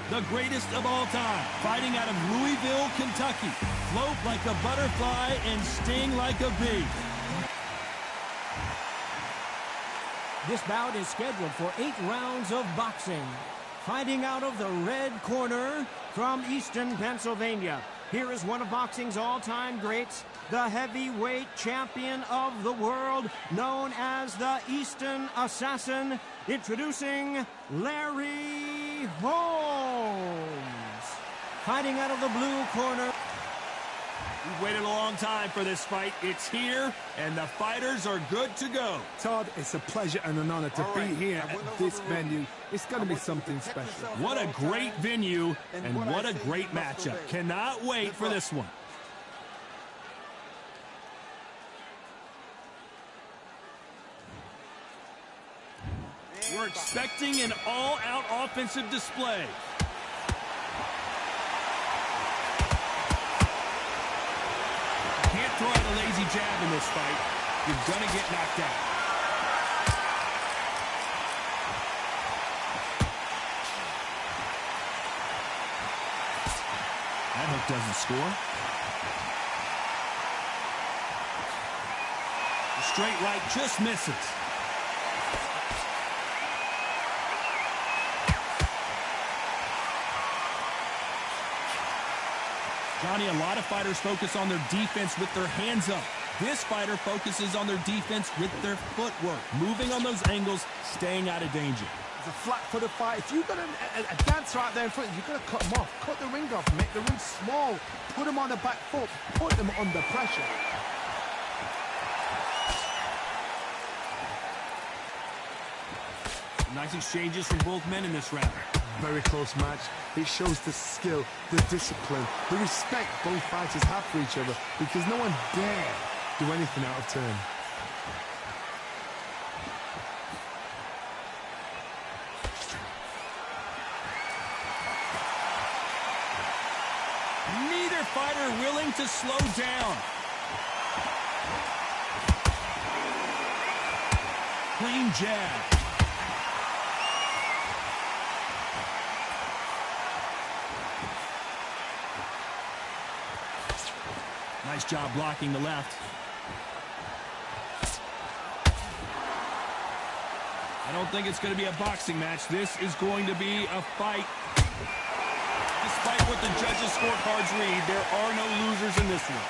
the greatest of all time, fighting out of Louisville, Kentucky. Float like a butterfly and sting like a bee. This bout is scheduled for 8 rounds of boxing. Fighting out of the red corner from Easton, Pennsylvania. Here is one of boxing's all-time greats, the heavyweight champion of the world, known as the Easton Assassin, introducing Larry Holmes. Fighting out of the blue corner. We've waited a long time for this fight. It's here, and the fighters are good to go. Todd, it's a pleasure and an honor to be here at this venue. It's going to be something special. What a great venue, and what a great matchup. Cannot wait for this one. We're expecting an all-out offensive display. Can't throw out a lazy jab in this fight. You're going to get knocked out. That hook doesn't score. The straight right just misses. Johnny, a lot of fighters focus on their defense with their hands up. This fighter focuses on their defense with their footwork, moving on those angles, staying out of danger. It's a flat-footed fight. If you've got a dancer out there in front, you've got to cut them off. Cut the ring off, make the ring small, put them on the back foot, put them under pressure. Nice exchanges from both men in this round. Very close match. It shows the skill, the discipline, the respect both fighters have for each other, because no one dare do anything out of turn. Neither fighter willing to slow down. Clean jab. Nice job blocking the left. I don't think it's going to be a boxing match. This is going to be a fight. Despite what the judges' scorecards read, there are no losers in this one.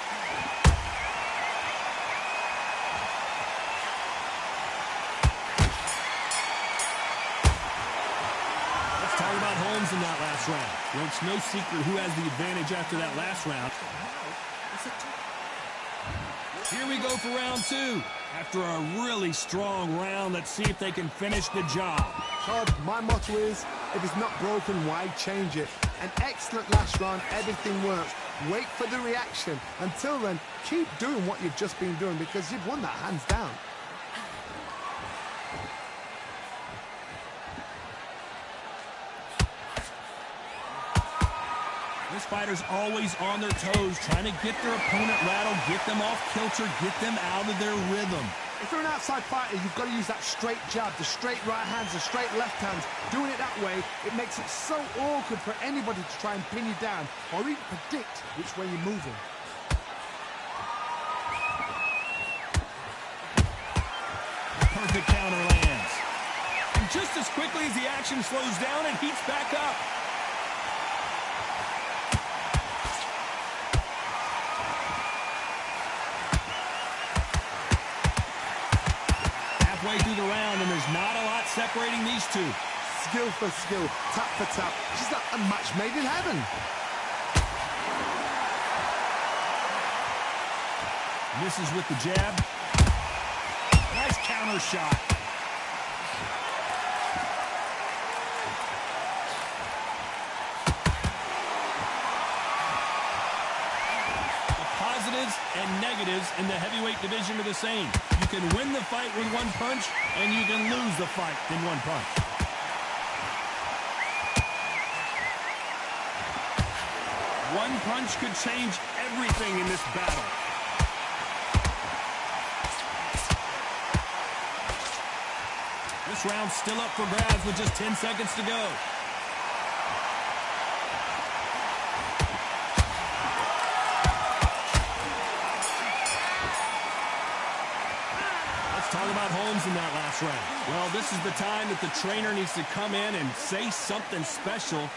Let's talk about Holmes in that last round. Well, it's no secret who has the advantage after that last round. Here we go for round 2. After a really strong round, let's see if they can finish the job. Todd, my motto is, if it's not broken, why change it? An excellent last round, everything works. Wait for the reaction. Until then, keep doing what you've just been doing, because you've won that hands down. This fighter's always on their toes, trying to get their opponent rattled, get them off kilter, get them out of their rhythm. If you're an outside fighter, you've got to use that straight jab, the straight right hands, the straight left hands. Doing it that way, it makes it so awkward for anybody to try and pin you down or even predict which way you're moving. Perfect counter lands. And just as quickly as the action slows down, it heats back up. Halfway through the round, and there's not a lot separating these two. Skill for skill, tap for tap. She's like a match made in heaven. Misses with the jab. Nice counter shot. The positives and negatives in the heavyweight division are the same. You can win the fight with one punch, and you can lose the fight in one punch. One punch could change everything in this battle. This round's still up for grabs with just 10 seconds to go. last round. Well, this is the time that the trainer needs to come in and say something special.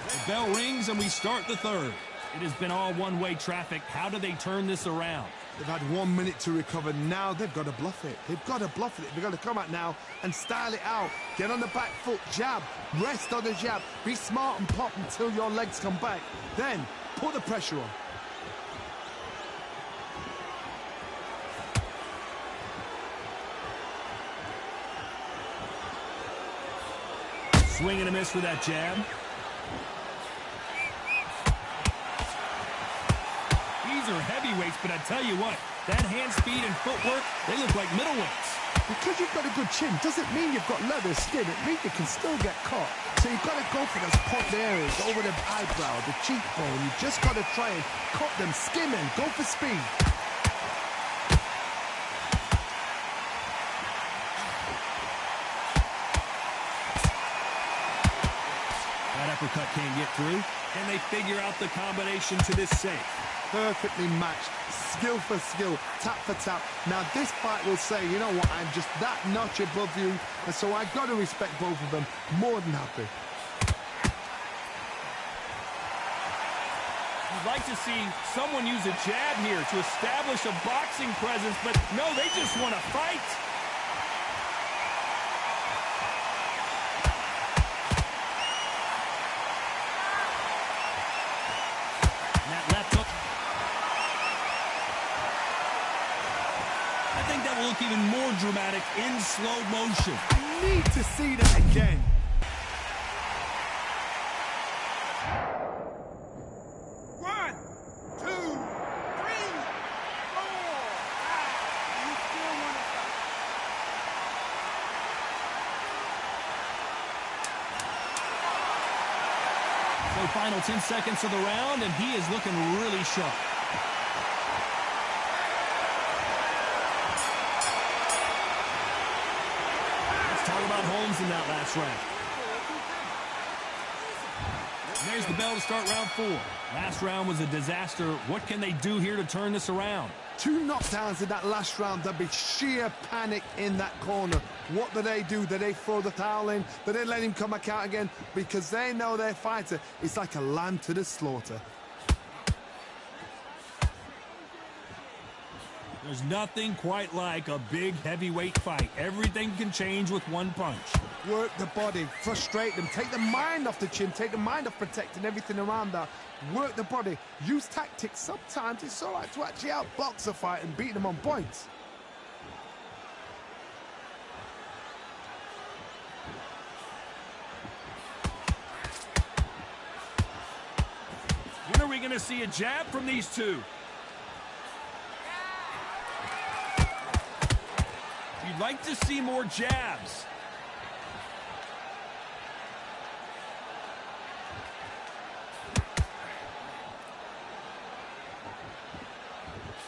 The bell rings and we start the third. It has been all one-way traffic. How do they turn this around? They've had 1 minute to recover. Now they've got to bluff it. They've got to bluff it. They've got to come out now and style it out. Get on the back foot, jab, rest on the jab. Be smart and pop until your legs come back. Then put the pressure on. Swing and a miss with that jab. These are heavyweights, but I tell you what, that hand speed and footwork, they look like middleweights. Because you've got a good chin doesn't mean you've got leather skin. It means you can still get caught. So you've got to go for those point areas, over the eyebrow, the cheekbone. You just got to try and cut them, skim in, go for speed. That uppercut can't get through, and they figure out the combination to this safe. Perfectly matched, skill for skill, tap for tap. Now this fight will say, you know what, I'm just that notch above you, and so I've got to respect both of them. More than happy. You'd like to see someone use a jab here to establish a boxing presence, but no, they just want to fight. Look even more dramatic in slow motion. I need to see that again. One, two, three, four, five. You still want to fight? So final 10 seconds of the round, and he is looking really sharp. Holmes in that last round. And there's the bell to start round 4. Last round was a disaster. What can they do here to turn this around? 2 knockdowns in that last round. There'll be sheer panic in that corner. What do? Do they throw the towel in? Do they let him come back out again? Because they know their fighter is like a lamb to the slaughter. There's nothing quite like a big heavyweight fight. Everything can change with one punch. Work the body, frustrate them, take the mind off the chin, take the mind off protecting everything around that. Work the body, use tactics. Sometimes it's all right to actually outbox a fight and beat them on points. When are we going to see a jab from these two? You'd like to see more jabs.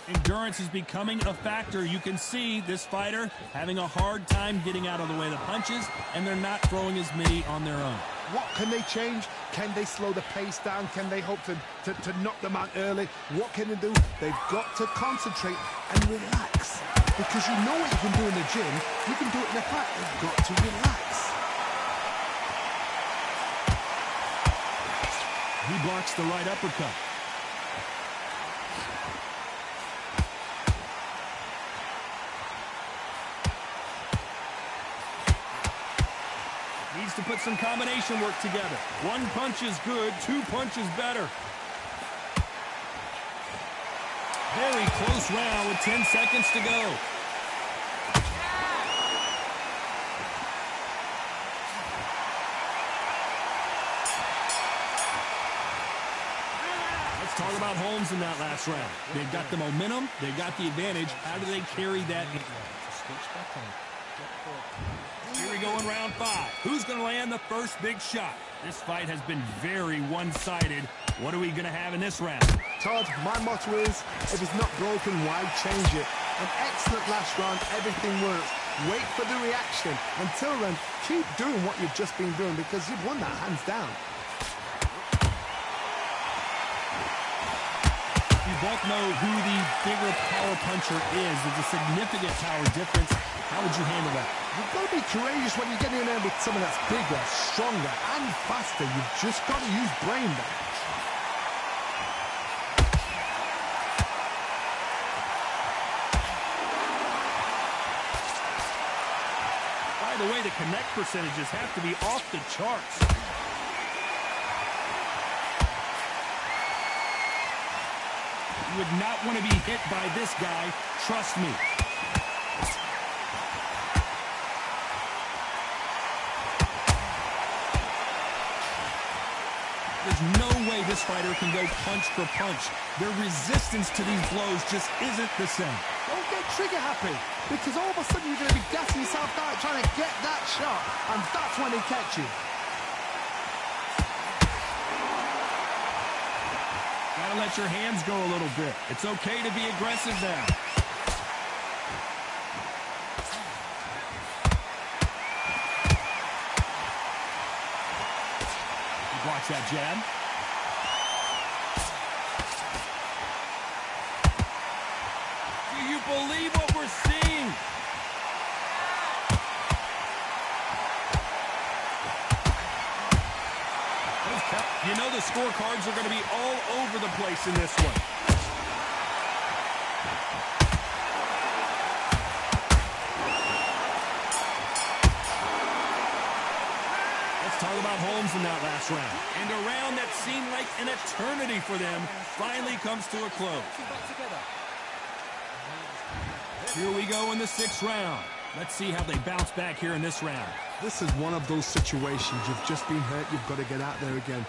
Endurance is becoming a factor. You can see this fighter having a hard time getting out of the way of the punches, and they're not throwing as many on their own. What can they change? Can they slow the pace down? Can they hope to knock them out early? What can they do? They've got to concentrate and relax. Because you know what you can do in the gym, you can do it in a fight. They've got to relax. He blocks the right uppercut. Needs to put some combination work together. 1 punch is good, 2 punches better. Very close round with 10 seconds to go. Let's talk about Holmes in that last round. They've got the momentum, they've got the advantage. How do they carry that? Here we go in round 5. Who's going to land the first big shot? This fight has been very one-sided. What are we going to have in this round? Todd, my motto is, if it's not broken, why change it? An excellent last round, everything works. Wait for the reaction. Until then, keep doing what you've just been doing because you've won that hands down. You both know who the bigger power puncher is. There's a significant power difference. How would you handle that? You've got to be courageous when you get in there with someone that's bigger, stronger, and faster. You've just got to use brain there. By the way, the connect percentages have to be off the charts. You would not want to be hit by this guy, trust me. There's no way this fighter can go punch for punch. Their resistance to these blows just isn't the same. Don't get trigger happy, because all of a sudden you're going to be gassing yourself out trying to get that shot, and that's when they catch you. Gotta let your hands go a little bit. It's okay to be aggressive now. He blocks that jab. Do you believe what we're seeing? You know the scorecards are going to be all over the place in this one. Let's talk about Holmes in that last round. And a round that seemed like an eternity for them finally comes to a close. Here we go in the 6th round. Let's see how they bounce back here in this round. This is one of those situations. You've just been hurt. You've got to get out there again.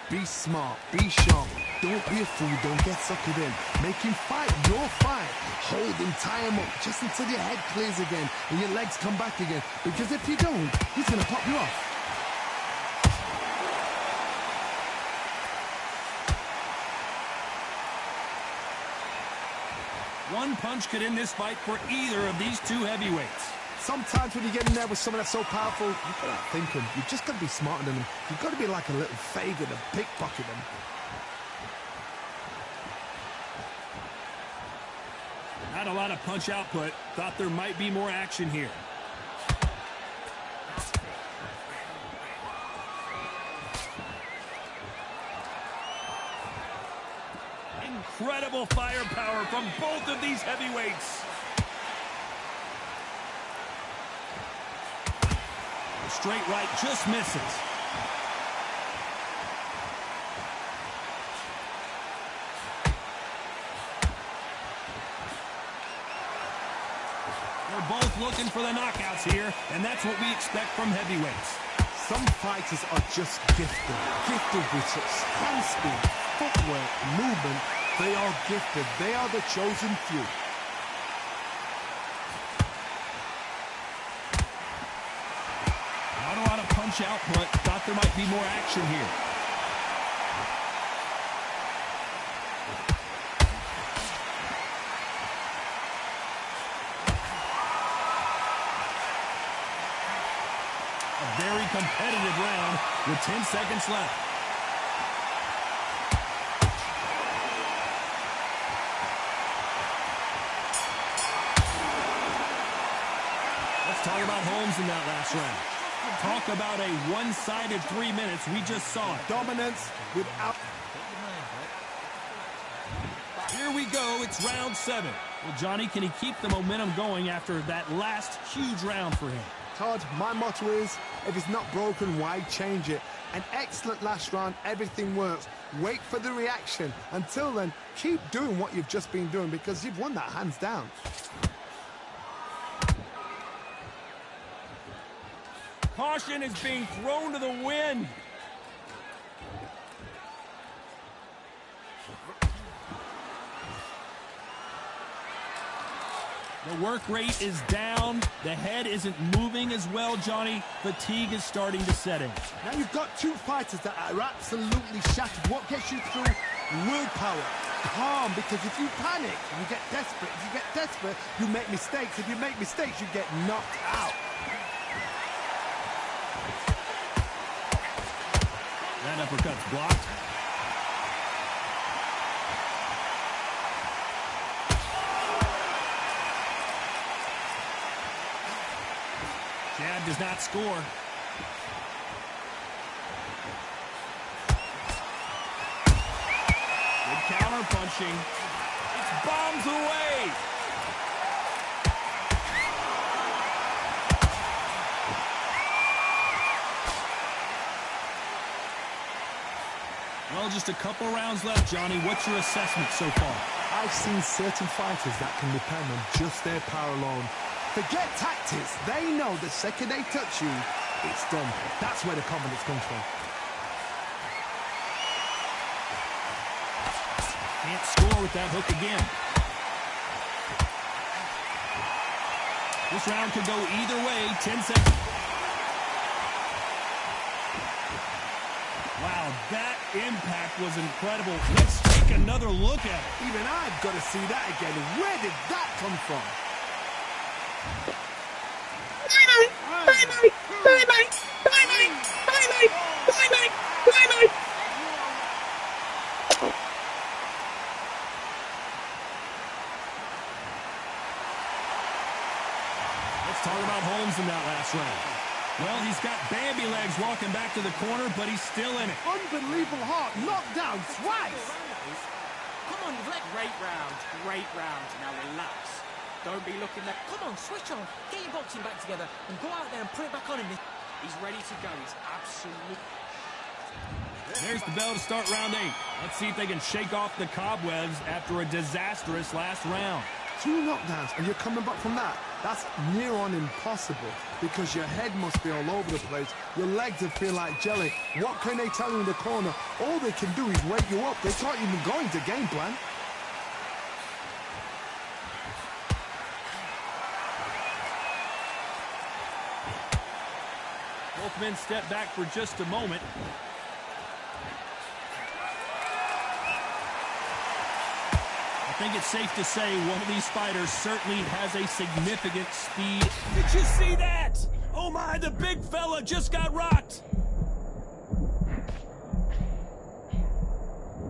Be smart. Be sharp. Don't be a fool. Don't get suckered in. Make him fight your fight. Hold him, tie him up just until your head clears again and your legs come back again. Because if you don't, he's going to pop you off. One punch could end this fight for either of these two heavyweights. Sometimes when you get in there with someone that's so powerful, you've got to think him. You've just got to be smarter than him. You've got to be like a little Fagin and pickpocket him. Not a lot of punch output. Thought there might be more action here. Incredible firepower from both of these heavyweights. The straight right just misses. They're both looking for the knockouts here, and that's what we expect from heavyweights. Some fighters are just gifted. Gifted with such hand speed, footwork, movement. They are gifted. They are the chosen few. Not a lot of punch output. Thought there might be more action here. A very competitive round with 10 seconds left. Talk about Holmes in that last round. Talk about a one-sided 3 minutes. We just saw it. Dominance without... Here we go. It's round 7. Well, Johnny, can he keep the momentum going after that last huge round for him? Todd, my motto is, if it's not broken, why change it? An excellent last round. Everything works. Wait for the reaction. Until then, keep doing what you've just been doing because you've won that hands down. Caution is being thrown to the wind. The work rate is down. The head isn't moving as well, Johnny. Fatigue is starting to set in. Now you've got two fighters that are absolutely shattered. What gets you through? Willpower. Calm, because if you panic, you get desperate. If you get desperate, you make mistakes. If you make mistakes, you get knocked out. That uppercut's blocked. does not score. Good counter punching. It's bombs away. Well, just a couple rounds left, Johnny. What's your assessment so far? I've seen certain fighters that can depend on just their power alone. Forget tactics. They know the second they touch you, it's done. That's where the confidence comes from. Can't score with that hook again. This round could go either way. 10 seconds. Wow, that impact was incredible. Let's take another look at it. Even I've got to see that again. Where did that come from? Let's talk about Holmes in that last round. Well, he's got Bambi legs walking back to the corner, but he's still in it. Unbelievable heart, knocked down twice. Come on, great round, great round. Now relax. Don't be looking there. Come on, switch on. Get your boxing back together and go out there and put it back on him. He's ready to go. He's absolutely... There's the bell to start round 8. Let's see if they can shake off the cobwebs after a disastrous last round. 2 knockdowns and you're coming back from that. That's near on impossible because your head must be all over the place. Your legs will feel like jelly. What can they tell you in the corner? All they can do is wake you up. They can't even go into game plan. Both men step back for just a moment. I think it's safe to say one of these fighters certainly has a significant speed. Did you see that? Oh my, the big fella just got rocked.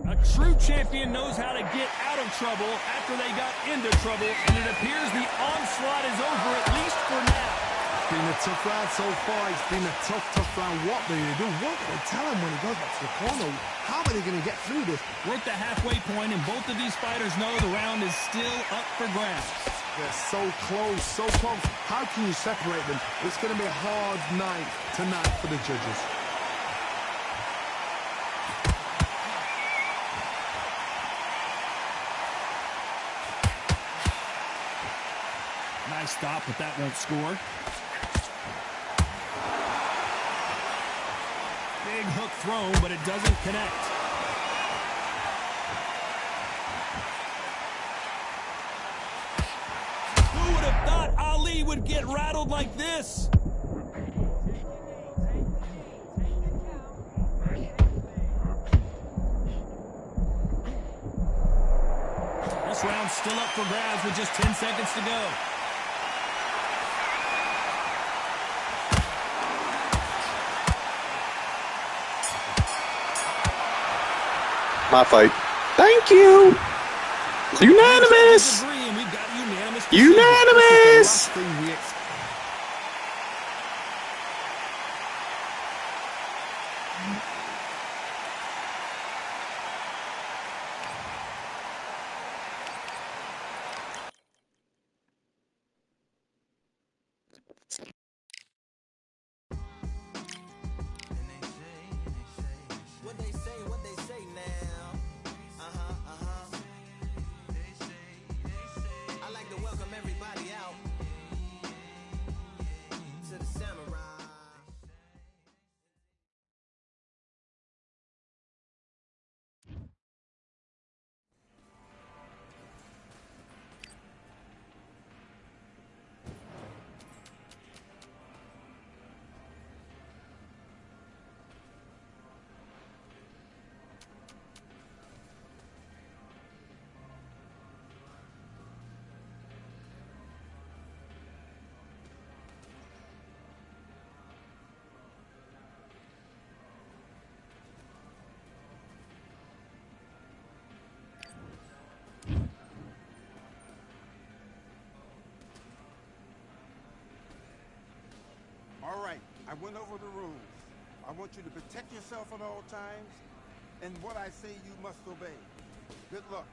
A true champion knows how to get out of trouble after they got into trouble, and it appears the onslaught is over, at least for now. It's been a tough round so far. It's been a tough round. What do they do? What do they tell him when he goes back to the corner? How are they going to get through this? We're at the halfway point, and both of these fighters know the round is still up for grabs. They're so close, so close. How can you separate them? It's going to be a hard night tonight for the judges. Nice stop, but that won't score. Big hook thrown, but it doesn't connect. Who would have thought Ali would get rattled like this? This round's still up for grabs with just 10 seconds to go. My fight. Thank you. Unanimous. Unanimous. I went over the rules. I want you to protect yourself at all times, and what I say you must obey. Good luck.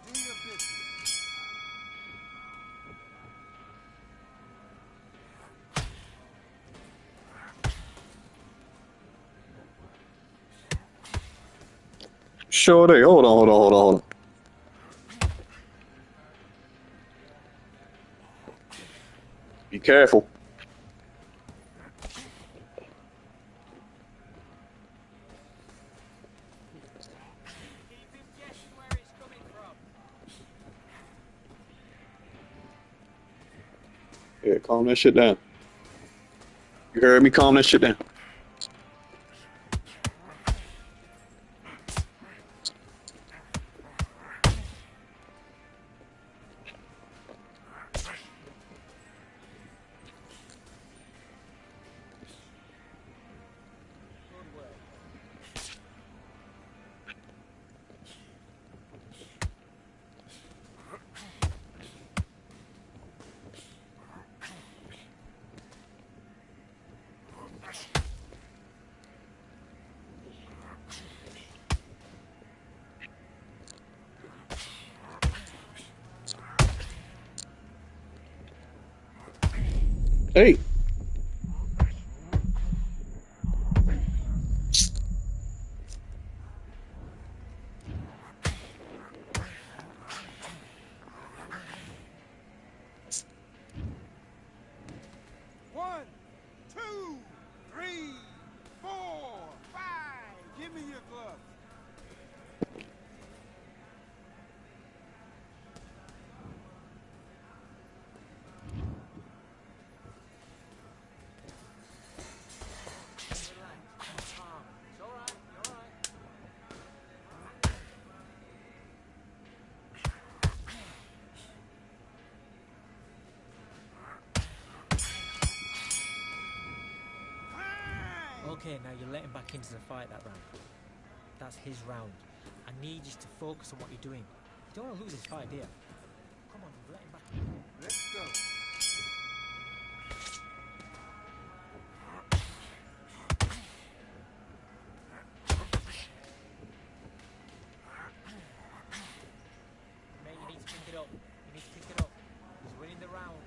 Do your business. Shorty, hold on. Be careful. Keep him guessing where it's coming from. Yeah, calm that shit down. You heard me? Calm that shit down. Good work. Hey. One, two, three, four, five. Give me your gloves. Relax. Calm. It's all right. You're all right. Fine. Okay, now you're letting back into the fight that round. That's his round. I need you to focus on what you're doing. You don't want to lose this fight, do you? Come on, you're letting back. Let's go. Mate, you need to pick it up. You need to pick it up. He's winning the round.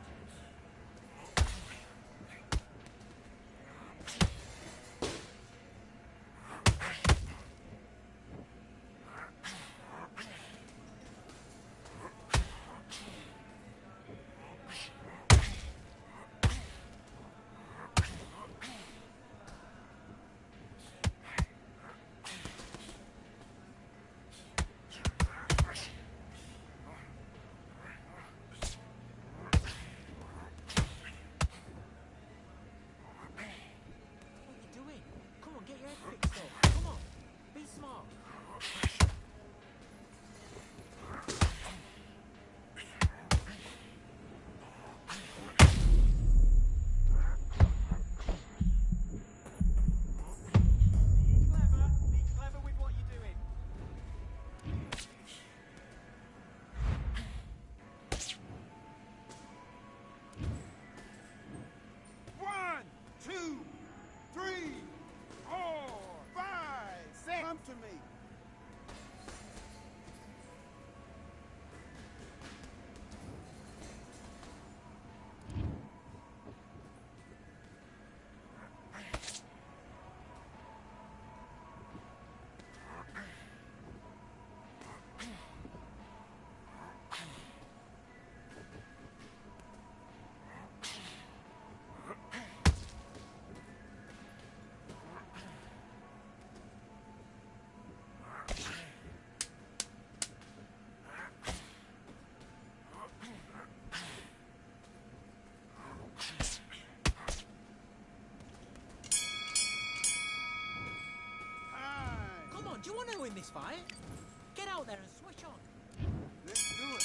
What you doing? Come on, get your head fixed up. Come on, be smart. Be clever with what you're doing. One, two, three, four, five, six. Come to me. Fine. Come on, do you want to win this fight? Get out there and switch on. Let's do it.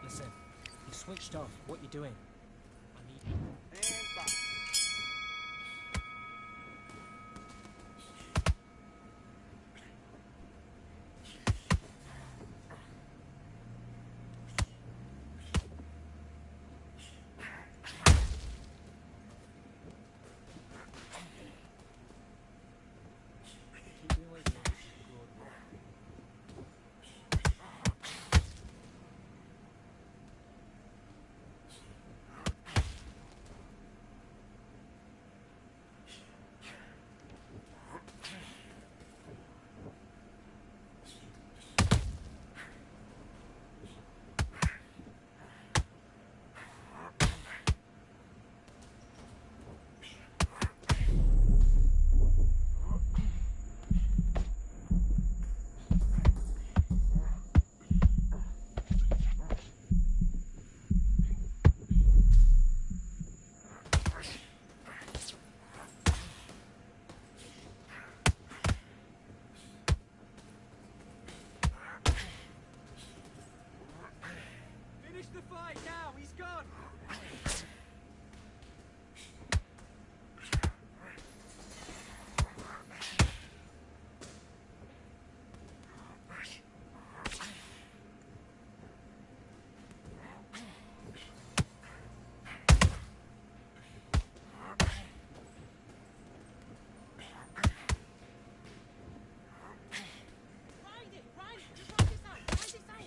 Listen, you switched off. What you doing? I need... And box. Keep doing what you're doing. Good work. Finish the fight now. He's gone. Ride it. Just ride this out. Ride this out.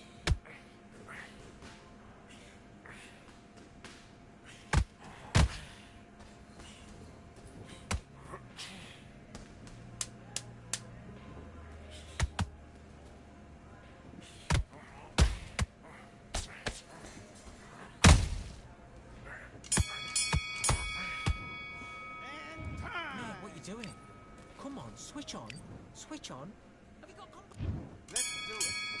And time. Man, what you doing? Come on, switch on. Switch on. Have you got Let's do it.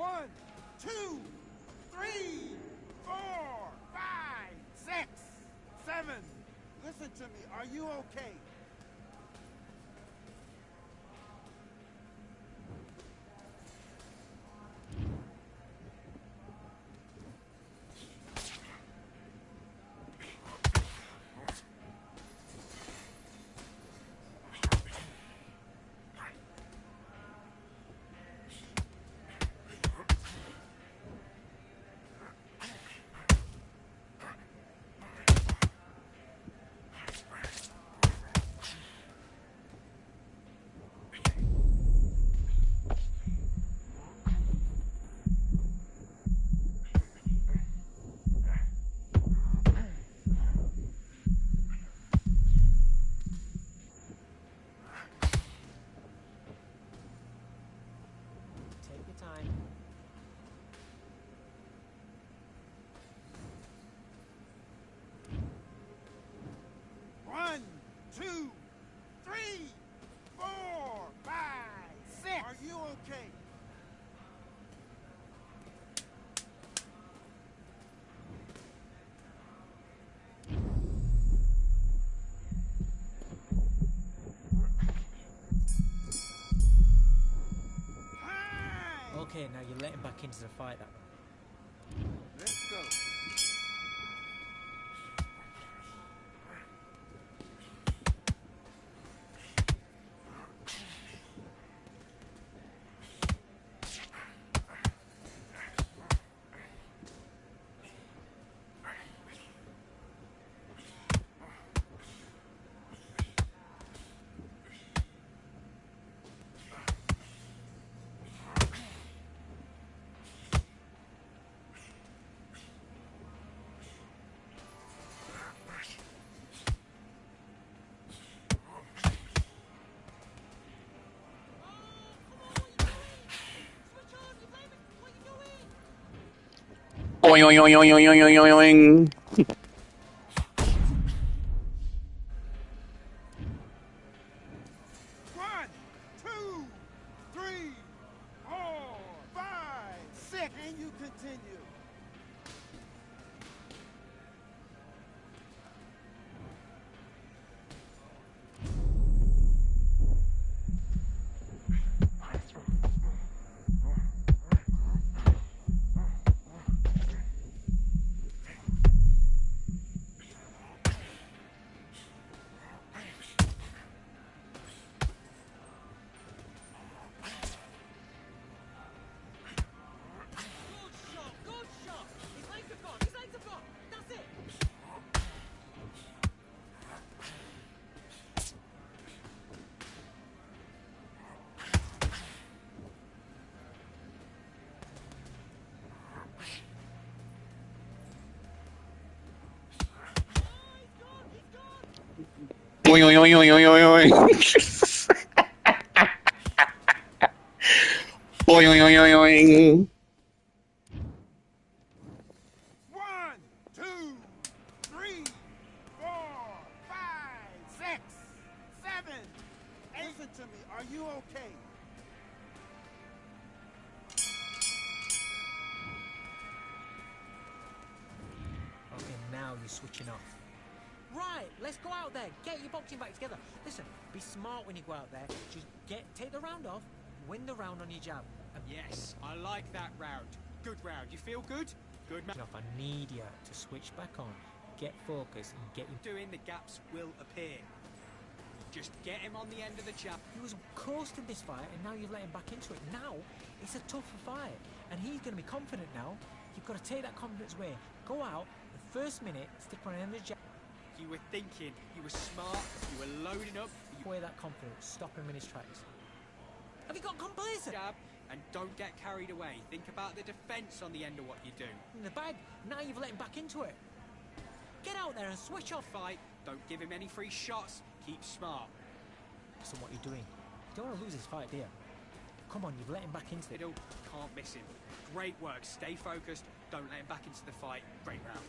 One, two, three, 4, 5, 6, 7. Listen to me. Are you okay? Take your time. One, two, three, 4, 5, 6. Are you okay? Time. Okay, now you're letting back into the fight that Let's go. Boing, oing, oing, oing, oing, oing, oing, oing. One, two, three, four, five, six, and you continue. Good shot, good shot. His legs have gone, his legs have gone. That's it. Oing, oing, oing, oing, oing, oing, oing. Boing, oing, oing, oing, oing. One, two, three, four, five, six, seven. Listen to me. Are you okay? Okay, now you're switching off. Right, let's go out there. Get your boxing back together. Listen, be smart when you go out there. Just take the round off, win the round on your jab. And Yes, I like that round. Good round. You feel good? Good man. off, I need you to switch back on, get focused, and get your... Doing the gaps will appear. Just get him on the end of the jab. He was coasting this fight, and now you've let him back into it. Now, it's a tougher fight, and he's going to be confident now. You've got to take that confidence away. Go out, the first minute, stick on the end of the jab. You were thinking, you were smart, you were loading up, you Away that confidence, stop him in his tracks. Have you got complacent? jab, and don't get carried away. Think about the defense on the end of what you do. In the bag, now you've let him back into it. Get out there and switch off. Fight, don't give him any free shots, keep smart. So what you're doing, you don't want to lose this fight, do you? Come on, you've let him back into it. Middle, can't miss him. Great work, stay focused, don't let him back into the fight. Great round.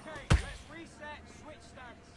Okay, let's reset, switch stance.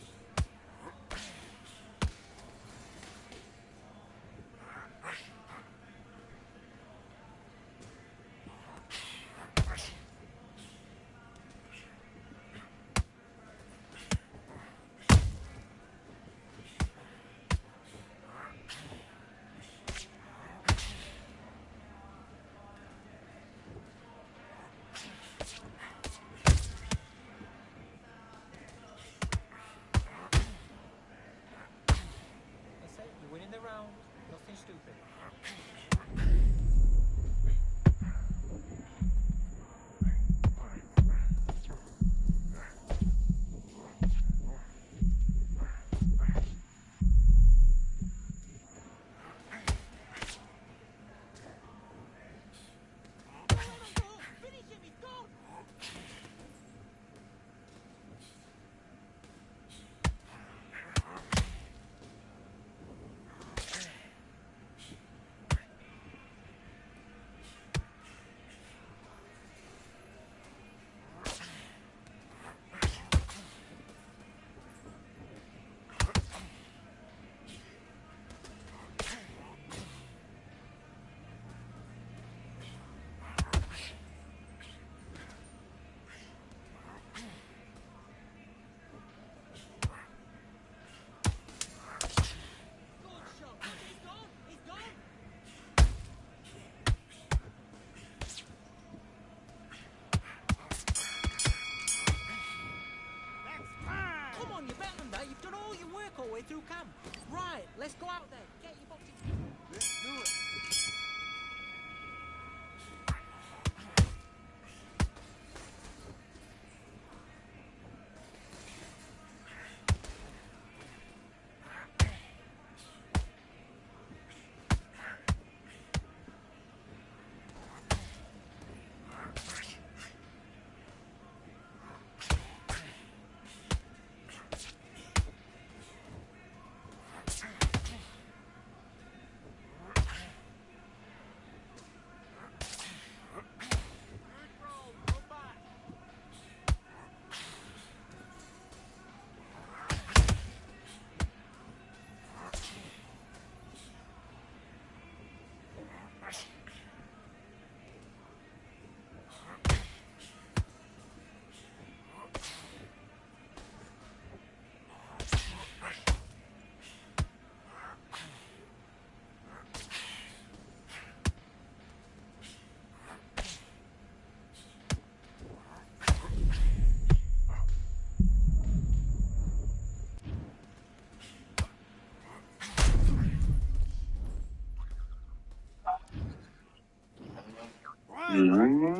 1, 2,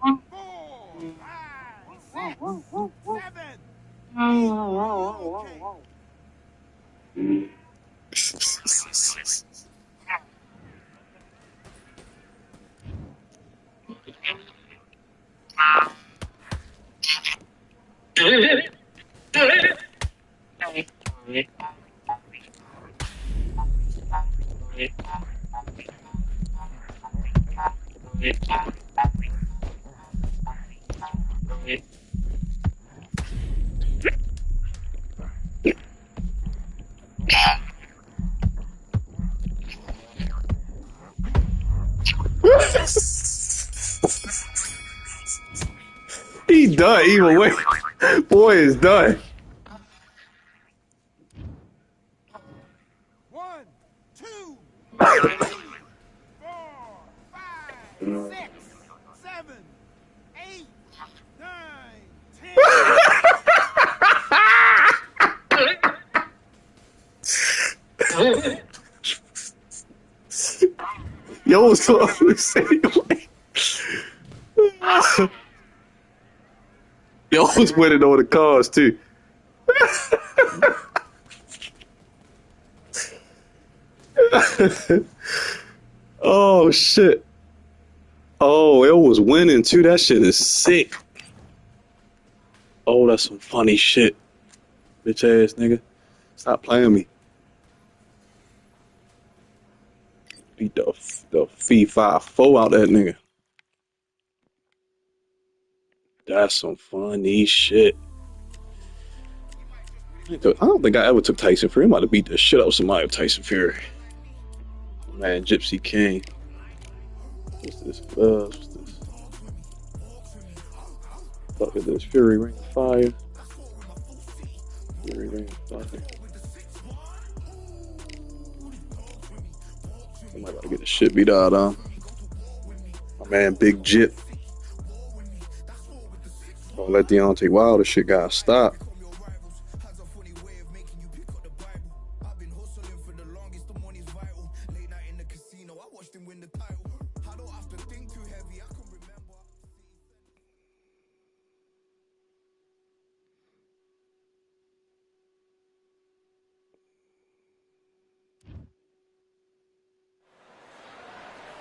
3, 4, 5, 6, 7, 8. He done either way. Boy is done. 1, 2, 3, 4, 5, 6, 7, 8, 9, 10. Yo, what's up? Yo, was winning all the cars too. Oh shit. Oh, it was winning too. That shit is sick. Oh, that's some funny shit. Bitch ass nigga. Stop playing me. Beat the fee 5-4 out that nigga. That's some funny shit. I don't think I ever took Tyson Fury. I might have beat the shit out of somebody of Tyson Fury. Man, Gypsy King. What's this? What's this? Fuck is this? Fury Ring of Fire. Fury Ring of Fire. I might gotta get the shit beat out on. My man, Big Jip. Don't let Deontay Wilder shit gotta stop.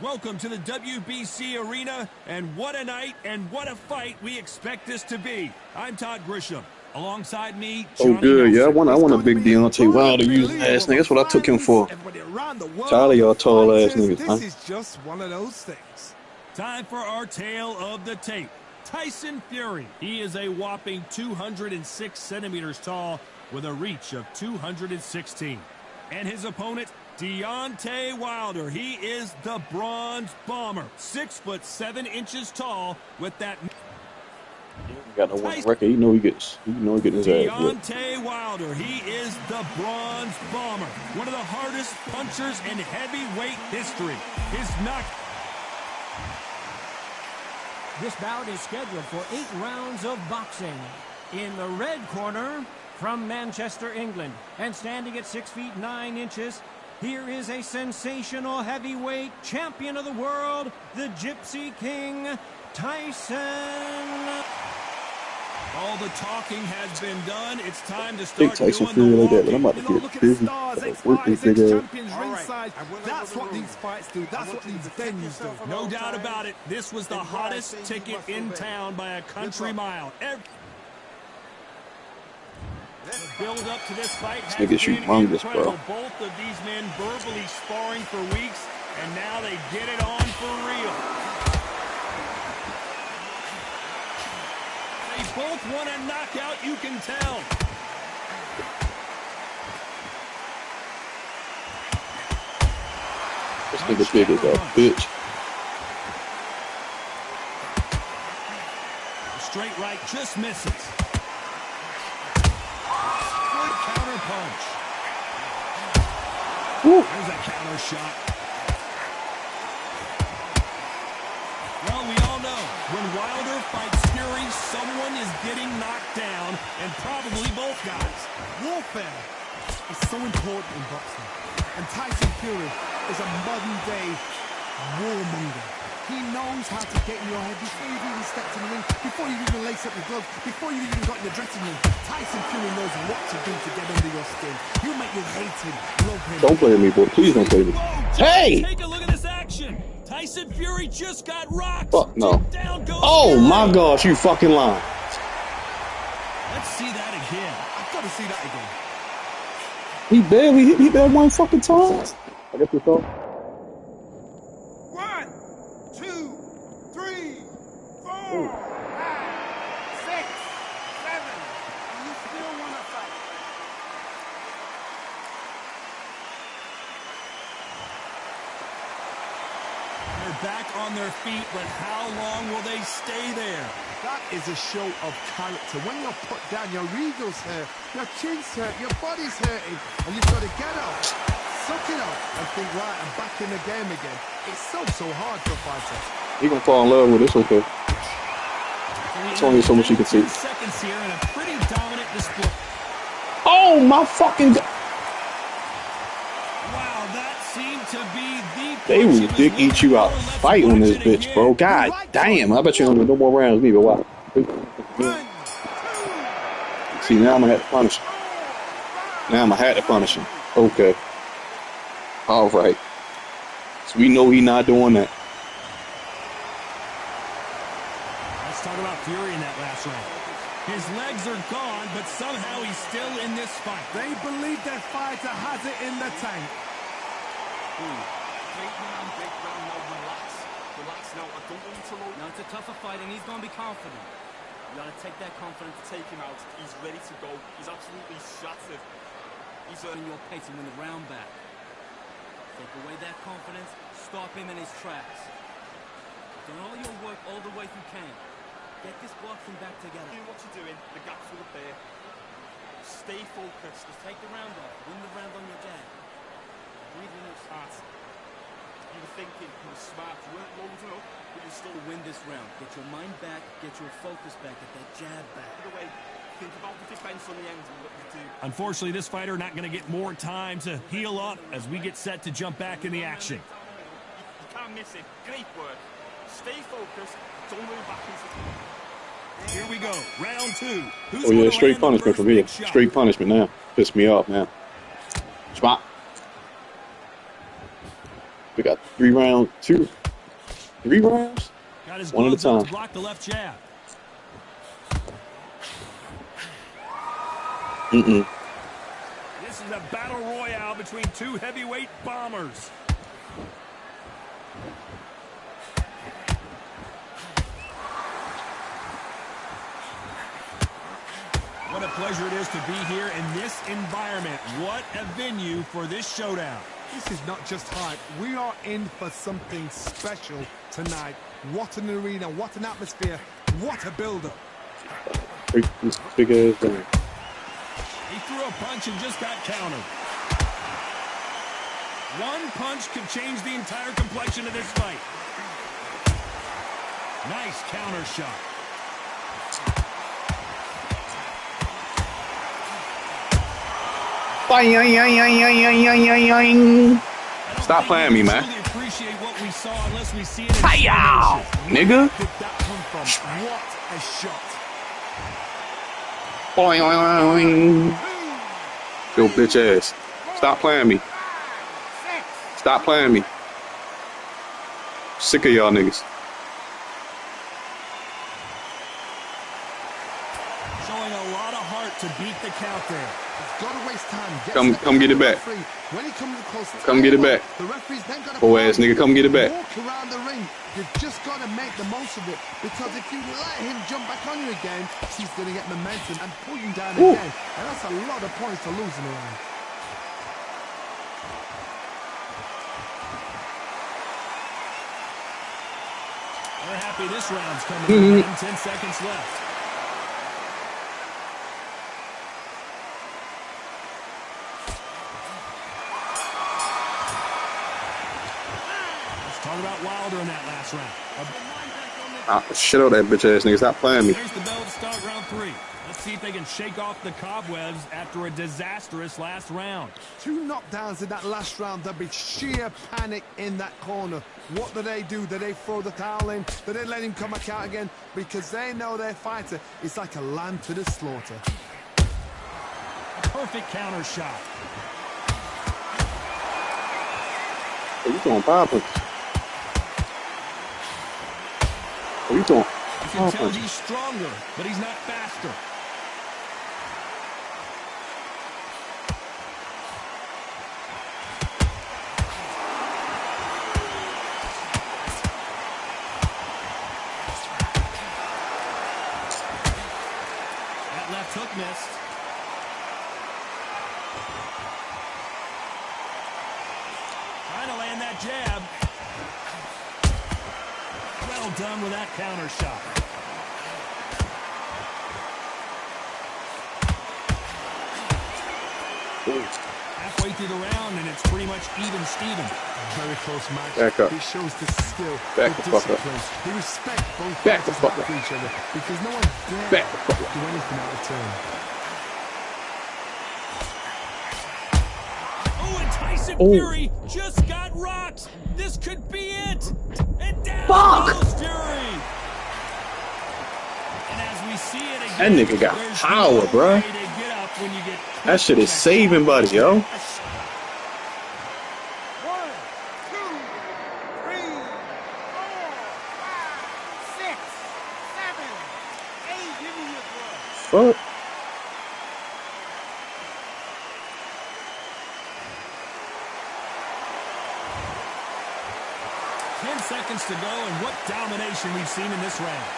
Welcome to the WBC arena, and what a night and what a fight we expect this to be. I'm Todd Grisham. Alongside me, Johnny good. Nelson. Yeah, I want a big Deontay Wilder using ass nigga. That's what I took him for. Charlie, y'all tall ass niggas, huh? This is just one of those things. Time for our tale of the tape. Tyson Fury. He is a whopping 206 centimeters tall with a reach of 216. And his opponent, Deontay Wilder. He is the Bronze Bomber. 6'7" tall with that. He got no winning record. You know he getting his ass. Deontay Wilder. He is the Bronze Bomber. One of the hardest punchers in heavyweight history. His knock. This bout is scheduled for 8 rounds of boxing. In the red corner, from Manchester, England, and standing at 6 feet 9 inches, here is a sensational heavyweight champion of the world, the Gypsy King, Tyson. All the talking has been done. It's time to I think start Tyson doing Fury the like that, walking. but I'm about to get busy. Work this big ass. Ringside. That's what these fights do. That's what these venues do. No doubt about it. This was the hottest ticket in town by a country mile. The build up to this fight has This nigga's been humongous, incredible. bro. Both of these men verbally sparring for weeks, and now they get it on for real. They both want a knockout, you can tell. This nigga big as a bitch. The straight right just misses. Good counter punch. Woo. There's a counter shot. Well, we all know when Wilder fights Fury, someone is getting knocked down, and probably both guys. Warfare is so important in boxing. And Tyson Fury is a modern-day warmonger. He knows how to get in your head before you've even stepped in the ring, before you even lace up your gloves, before you even got in the dressing room. Tyson Fury knows what to do to get under your skin. He'll make you hate him, love him. Don't play with me, boy. Please don't play with me. Hey! Take a look at this action. Tyson Fury just got rocked. Fuck no. Down goes Oh Fury. my gosh, you fucking lying. Let's see that again. I've got to see that again. He barely hit me that one fucking time. I guess we thought. 1, 2, 3, 4, 5, 6, 7. You still want to fight? They're back on their feet, but how long will they stay there? That is a show of character. When you're put down, your ego's hurt, your chin's hurt, your body's hurting, and you've got to get up, suck it up, and think, right, I'm back in the game again. It's so hard for a fighter. He gonna fall in love with it. It's okay. It's only so much you can see. Seconds here and a pretty dominant display. Oh my fucking God. Wow, that seemed to be the They punch will he was dick eat you out looking for. Let's fighting on watch this it bitch, again. bro. God damn. I bet you don't do no more rounds neither. Wow. 1, 2, See, now I'm gonna have to punish him. Now I'm gonna have to punish him. Okay. All right. So we know he not doing that. Let's talk about Fury in that last round. His legs are gone, but somehow he's still in this fight. They believe their fighter has it in the tank. Big round, now relax. Relax now, I don't want you to load. Now it's a tougher fight and he's going to be confident. You got to take that confidence, take him out. He's ready to go. He's absolutely shattered. He's earning your pace and win the round back. Take away that confidence, stop him in his tracks. Done all your work all the way through camp. Get this boxing back together. Do what you're doing, the gaps will appear. Stay focused. Just take the round off. Win the round on your jab. Breathe in your heart. You were thinking, you were smart, you weren't loading up, but you still win this round. Get your mind back, get your focus back, get that jab back. Either way, think about the defense on the end and what you do. Unfortunately, this fighter not going to get more time to heal up as we get set to jump back in the action. You can't miss it. Great work. Stay focused. Don't move back into the... Here we go, round 2. Who's Oh yeah, gonna straight land the punishment first from here. big shot? Straight punishment now. Piss me off now. Spot. We got 3 rounds. 3 rounds? Got his One at a gloves up time. to block the left jab. This is a battle royale between two heavyweight bombers. What a pleasure it is to be here in this environment. What a venue for this showdown. This is not just hype. We are in for something special tonight. What an arena, what an atmosphere, what a build-up. Break this big ass down. He threw a punch and just got countered. One punch could change the entire complexion of this fight. Nice counter shot. Stop playing me, man. Truly appreciate what we saw unless we see it in Hi-yow, slow motion. nigga. Where did that come from? What a shot. Boing, oing, oing. Yo, bitch ass. Stop playing me. Stop playing me. Sick of y'all niggas. Showing a lot of heart to beat the count there. Gotta waste time. Come get it back. When he comes close, Come get it back. The referee's then got to Boy ass nigga, come get it back. walk around the ring. You've just got to make the most of it, because if you let him jump back on you again, he's going to get momentum and pull you down Ooh. again. And that's a lot of points to lose in the round. We're happy this round's coming in. 10 seconds left. Let's talk about Wilder in that last round. Shit out that bitch ass nigga. Stop playing me. There's the bell to start round 3. Let's see if they can shake off the cobwebs after a disastrous last round. 2 knockdowns in that last round. There'll be sheer panic in that corner. What do? Do they throw the towel in? Do they let him come back out again? Because they know their fighter is like a lamb to the slaughter. A perfect counter shot. Oh, you throwing power punches. Oh, you throwing You can power tell punches. he's stronger, but he's not faster. That left hook missed. Trying to land that jab. Well done with that counter shot. Halfway through the round, and it's pretty much even Steven. Very close match. Back up. He shows the skill, Back the the fuck up. discipline. He respects both Back the fighters fuck have up. for each other because no one dare Back the fuck up. do anything out of turn. Oh, and Tyson Oh. Fury just got rocked. This could be it. And down goes Fury. And as we see it again, That nigga got there's power, no bruh. way to get up when you get That shit is saving, buddy, yo. 1, 2, 3, 4, 5, 6, 7, 8. Give me your blood. Fuck. Seconds to go, and what domination we've seen in this round.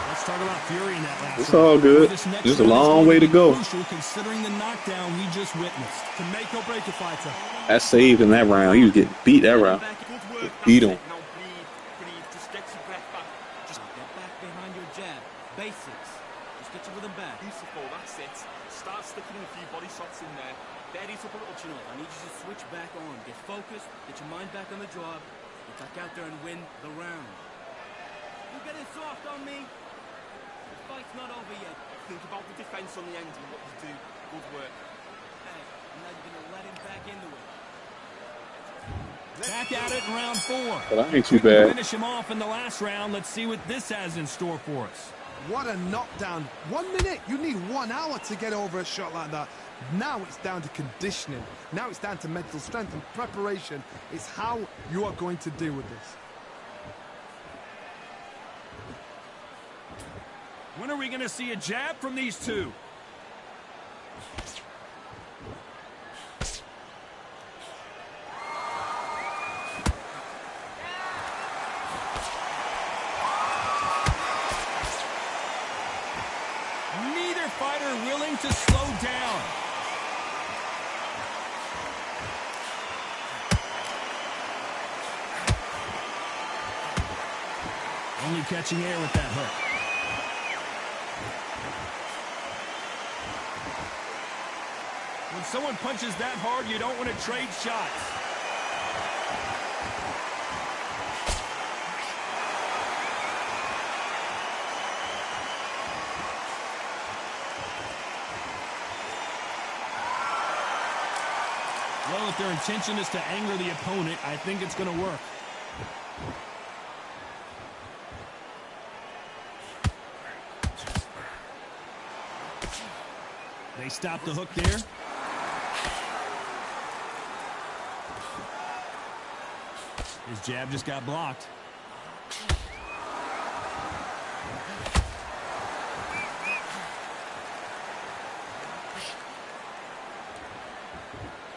Let's talk about Fury in that last It's round. all good. This next Just a round is long going way to be go. Crucial considering the knockdown we just witnessed. To make or break a fighter. That saved in that round. He was getting beat that round. Good work. Beat That's him. it. Now breathe. Just get your breath back. Just get back behind your jab. Basics. Just get your rhythm back. Beautiful, that's it. Start sticking in a few body shots in there. Bury it up a little. You know, I need you to switch back on. Get focused. Get your mind back on the job. Get back out there and win the round. You getting soft on me? The fight's not over yet. Think about the defense on the end and what you do. Good work. Hey, and now you're gonna let him back into it. Back at it in round 4. But I ain't too To bad. finish him off in the last round, let's see what this has in store for us. What a knockdown. 1 minute. You need 1 hour to get over a shot like that. Now it's down to conditioning. Now it's down to mental strength and preparation. It's how you are going to deal with this. When are we going to see a jab from these two? Neither fighter willing to slow down. Only catching air with that hook. When someone punches that hard, you don't want to trade shots. Well, if their intention is to anger the opponent, I think it's going to work. They stop the hook there. His jab just got blocked.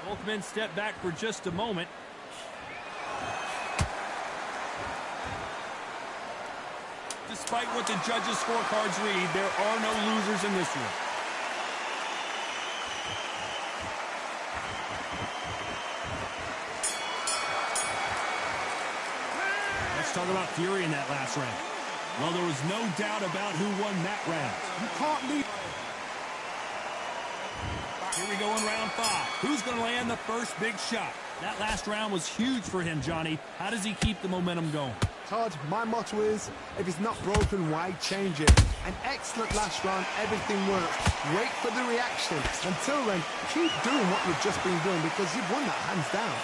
Both men step back for just a moment. Despite what the judges' scorecards read, there are no losers in this one. Let's talk about Fury in that last round. Well, there was no doubt about who won that round. You can't leave. Here we go in round 5. Who's going to land the first big shot? That last round was huge for him, Johnny. How does he keep the momentum going? Todd, my motto is, if it's not broken, why change it? An excellent last round, everything works. Wait for the reaction. Until then, keep doing what you've just been doing because you've won that hands down.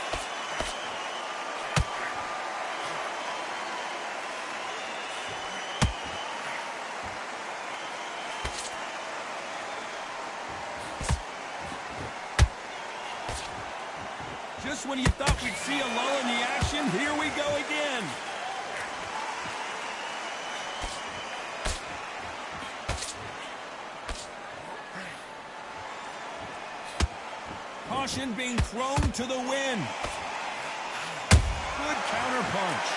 Just when you thought we'd see a lull in the action, here we go again. Caution being thrown to the wind. Good counter punch.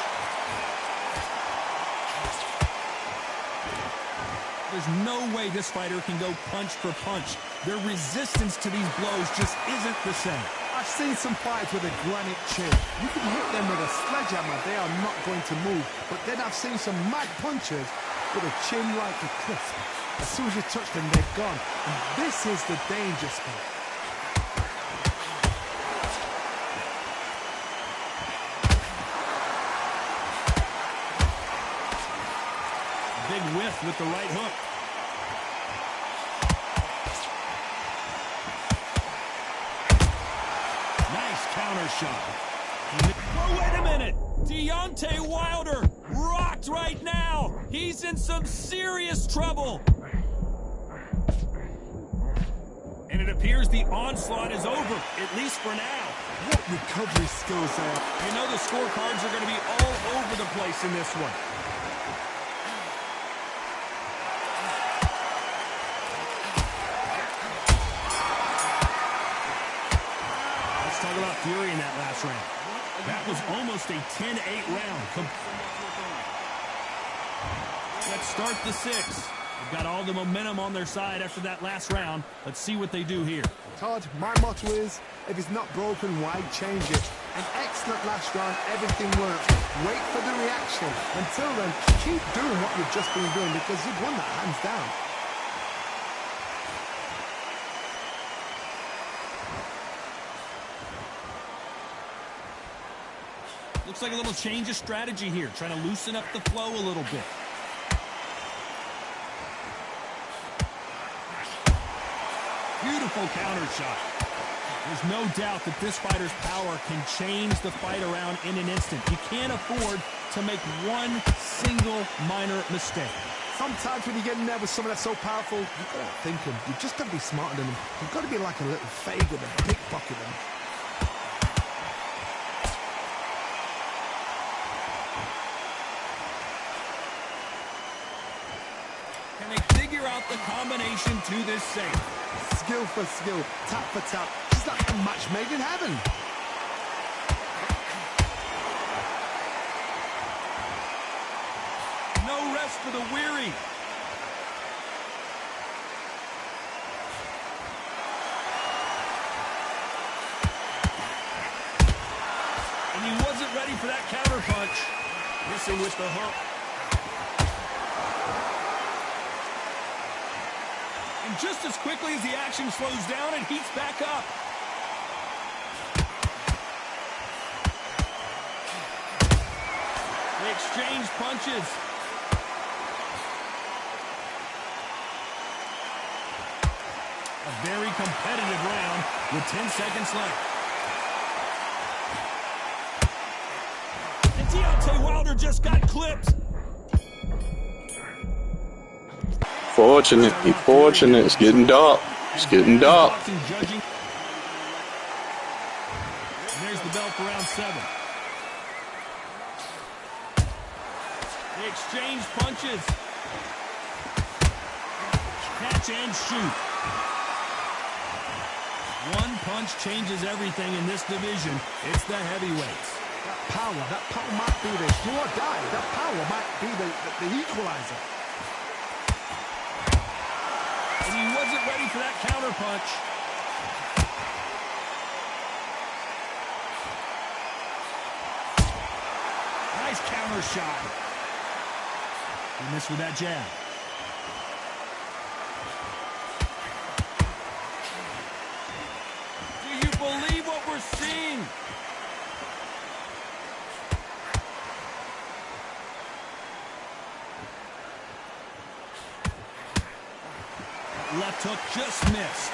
There's no way this fighter can go punch for punch. Their resistance to these blows just isn't the same. I've seen some fights with a granite chin. You can hit them with a sledgehammer, they are not going to move. But then I've seen some mad punchers with a chin like a cliff. As soon as you touch them, they're gone. And this is the danger spot. Big whiff with the right hook. Nice counter shot. Oh, wait a minute. Deontay Wilder rocked right now. He's in some serious trouble. And it appears the onslaught is over, at least for now. What recovery skills there. You know the scorecards are going to be all over the place in this one. Talk about fury in that last round. That was almost a 10-8 round. Let's start the 6th. They've got all the momentum on their side after that last round. Let's see what they do here. Todd, my motto is, if it's not broken, why change it? An excellent last round, everything works. Wait for the reaction. Until then, keep doing what you've just been doing because you've won that hands down. Looks like a little change of strategy here, trying to loosen up the flow a little bit. Beautiful counter shot. There's no doubt that this fighter's power can change the fight around in an instant. You can't afford to make one single minor mistake. Sometimes when you get in there with someone that's so powerful, you've got to think him. You've just got to be smarter than him. You've got to be like a little fade with a pickpocket him. Out the combination to this safe. Skill for skill, tap for tap. It's like a match made in heaven. No rest for the weary. And he wasn't ready for that counter punch. Missing with the hook. And just as quickly as the action slows down, it heats back up. They exchange punches. A very competitive round with 10 seconds left. And Deontay Wilder just got clipped. Fortunate. It's getting dark. It's getting dark. And there's the bell for round 7. They exchange punches. Catch and shoot. One punch changes everything in this division. It's the heavyweights. That power might be the do or die. That power might be the equalizer. And he wasn't ready for that counter punch. Nice counter shot. He missed with that jab. sing. Left hook just missed.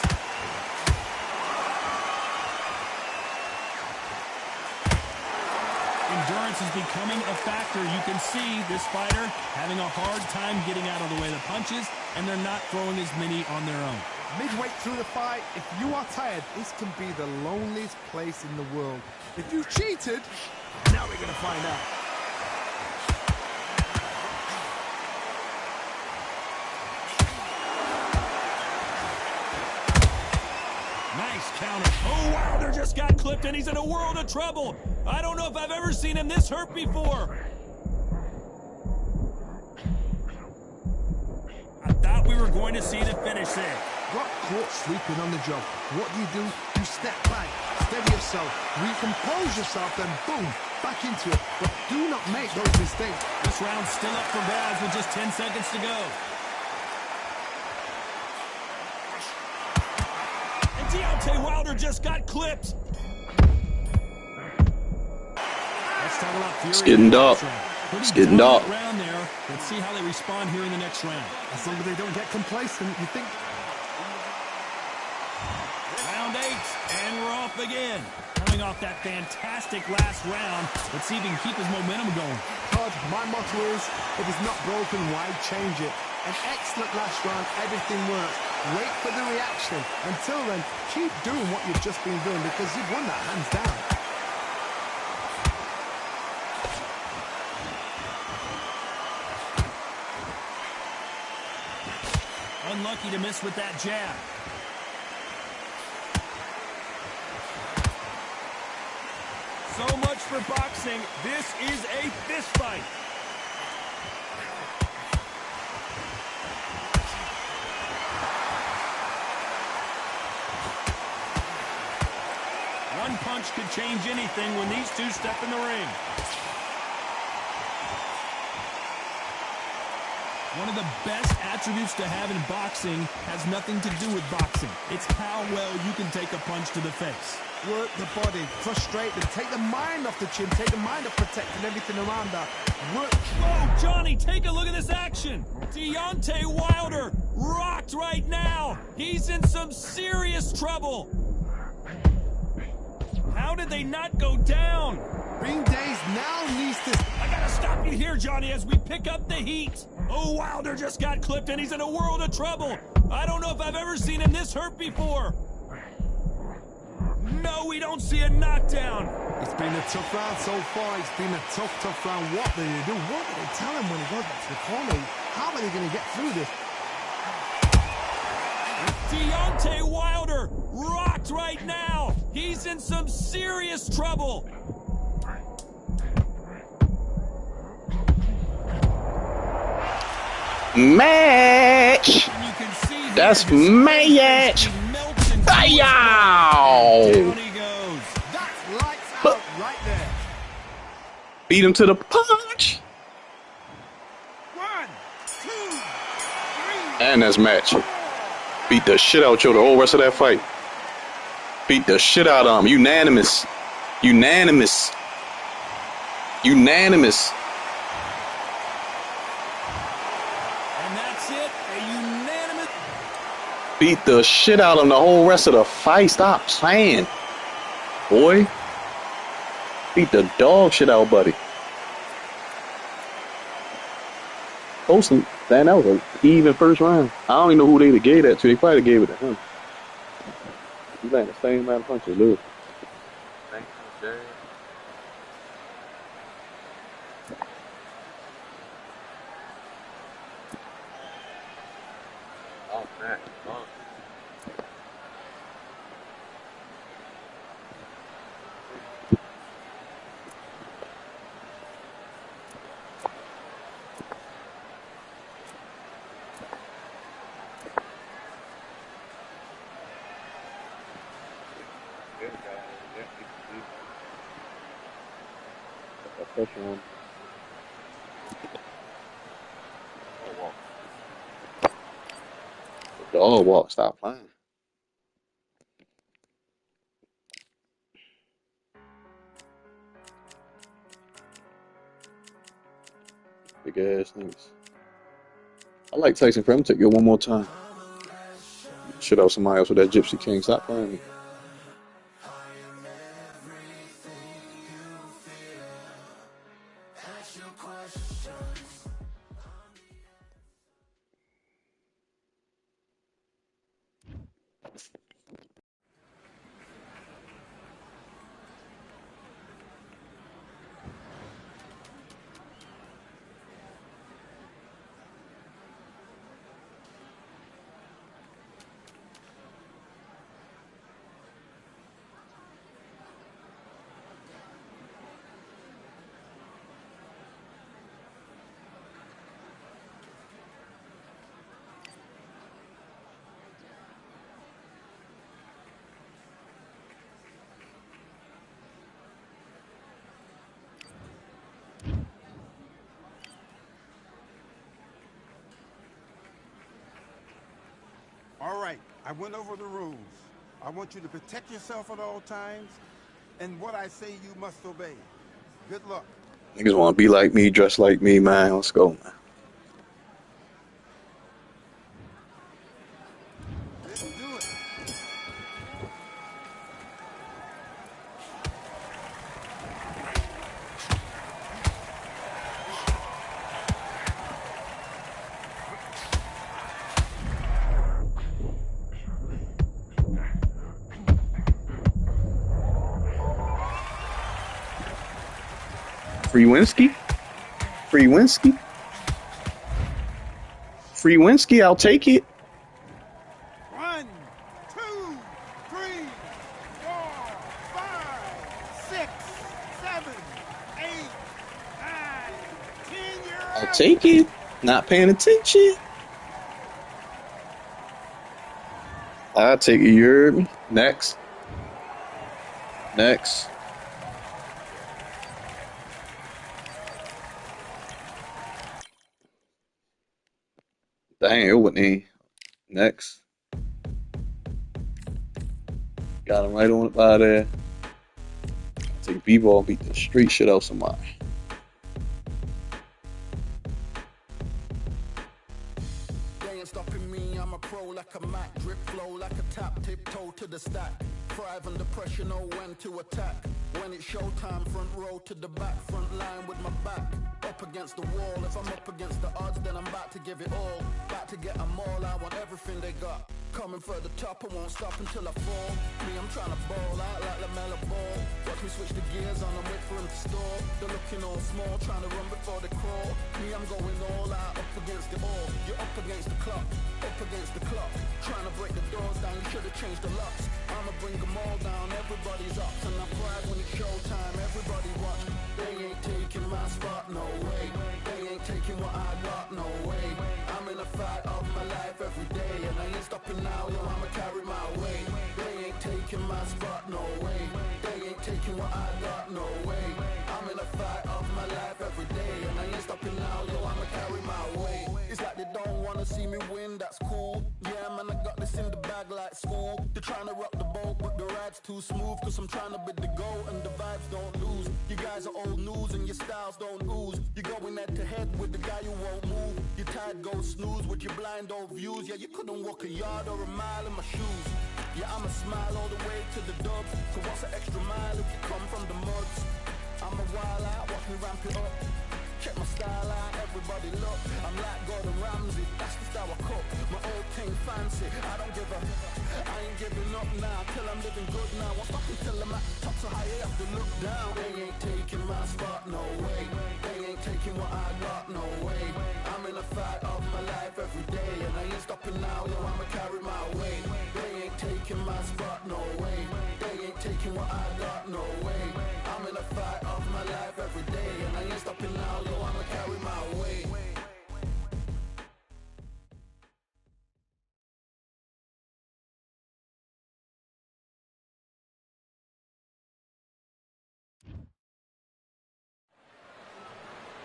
Endurance is becoming a factor. You can see this fighter having a hard time getting out of the way of the punches, and they're not throwing as many on their own. Midway through the fight, if you are tired, this can be the loneliest place in the world. If you cheated, now we're going to find out. Nice counter. Oh, Wilder just got clipped, and he's in a world of trouble. I don't know if I've ever seen him this hurt before. I thought we were going to see the finish there. Got caught sleeping on the job. What do? You step back, steady yourself, recompose yourself, then boom, back into it. But do not make those mistakes. This round's still up for grabs with just 10 seconds to go. And Deontay Wilder just got clipped. Let's talk about Fury. It's getting dark. It's getting dark. Round there. Let's see how they respond here in the next round. As long as they don't get complacent, you think... Round 8, and we're off again. Coming off that fantastic last round, let's see if he can keep his momentum going. Todd, my motto is, if it's not broken, why change it? An excellent last round, everything works. Wait for the reaction. Until then, keep doing what you've just been doing because you've won that hands down. Unlucky to miss with that jab. So much for boxing. This is a fist fight. One punch could change anything when these two step in the ring. One of the best attributes to have in boxing has nothing to do with boxing. It's how well you can take a punch to the face. Work the body, frustrate them, take the mind off the chin, take the mind off protecting everything around that. Work. Oh, Johnny, take a look at this action. Deontay Wilder rocked right now. He's in some serious trouble. How did they not go down? Ring Days now needs to... I gotta stop you here, Johnny, as we pick up the heat. Oh, Wilder just got clipped, and he's in a world of trouble. I don't know if I've ever seen him this hurt before. No, we don't see a knockdown. It's been a tough round so far. It's been a tough round. What do they do? What do they tell him when he goes back to the corner? How are they going to get through this? Deontay Wilder rocked right now. He's in some serious trouble. Match. That's match. Fire! Down he goes. That's lights out right there. Beat him to the punch. 1, 2, 3. And that's match. Beat the shit out you the whole rest of that fight. Beat the shit out of him. Unanimous. Unanimous. Unanimous. And that's it. A unanimous. Beat the shit out of him the whole rest of the fight. Stop playing. Boy. Beat the dog shit out, buddy. Posting. Man, that was an even first round. I don't even know who they gave that to. They probably gave it to him. He landed the same amount of punches, Lou. Thank you, Jay. Oh, man. Oh. Pressure on. The dog walk, stop playing. Big ass niggas. I like Tyson Fury. I'm gonna take it one more time. Shit out somebody else with that Gypsy King. Stop playing me. All right, I went over the rules. I want you to protect yourself at all times, and what I say you must obey. Good luck. Niggas want to be like me, dress like me, man. Let's go, man. Let's do it. Freewinsky? Freewinsky? Freewinsky, I'll take it. 1, 2, 3, 4, 5, 6, 7, 8, 9, 10. You're I'll out. take it. Not paying attention. I'll take it. You're next. Next. Dang, it wasn't he. Next. Got him right on up out of there. Take B-ball, beat the street shit out somebody. They ain't stopping me, I'm a pro like a Mac. Drip flow like a tap, tiptoe to the stack. Thrive under pressure, know when to attack. When it's showtime, front row to the back. Front line with my back up against the wall. If I'm up against the odds, then I'm about to give it all. About to get them all, I want everything they got. Coming for the top, I won't stop until I fall. Me, I'm trying to ball out like LaMelo Ball. Watch me switch the gears on and wait for him to stall. They're looking all small, trying to run before they crawl. Me, I'm going all out, up against the all. You're up against the clock, up against the clock. Trying to break the doors down, you should have changed the locks. I'ma bring them all down, everybody's up. And I pride when it's showtime, everybody watch. They ain't taking my spot, no way. They ain't taking what I got, no way. I'm in a fight of my life every day, and I ain't stopping now, yo, I'ma carry my weight. They ain't taking my spot, no way. They ain't taking what I got, no way. I'm in a fight of my life every day, and I ain't stopping now, yo, I'ma carry my weight. It's like they don't wanna see me win, that's cool. Yeah, man, I got this in the bag like school. They're trying to rock the boat, but the ride's too smooth. Cause I'm trying to bid the goal, and the vibes don't lose. You guys are old news, and your styles don't ooze. You're going head to head with the guy who won't move. Your tide goes snooze with your blind old views. Yeah, you couldn't walk a yard or a mile in my shoes. Yeah, I'ma smile all the way to the dubs. So what's an extra mile if you come from the muds? I'm a wild out, watch me ramp it up. Check my style out, everybody look. I'm like Gordon Ramsay, that's the style I cook. My old thing fancy, I don't give a. I ain't giving up now, till I'm living good now. Won't stop until I'm at the top, so high I have to look down. They ain't taking my spot, no way. They ain't taking what I got, no way. I'm in a fight of my life every day, and I ain't stopping now, yo, I'ma carry my weight. They ain't taking my spot, no way. They ain't taking what I got, no way. I'm in a fight of my life every day, and I ain't stopping now, yo, I'ma carry my weight.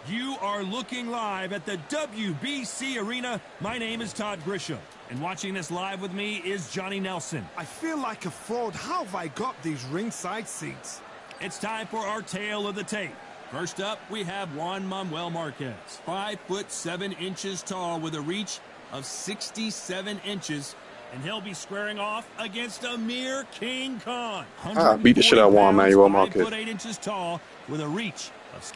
You are looking live at the WBC Arena. My name is Todd Grisham, and watching this live with me is Johnny Nelson. I feel like a fraud. How have I got these ringside seats? It's time for our tale of the tape. First up, we have Juan Manuel Marquez, 5'7" tall with a reach of 67 inches, and he'll be squaring off against Amir King Khan. Beat the shit out of Juan Manuel Marquez. 5'8" tall with a reach of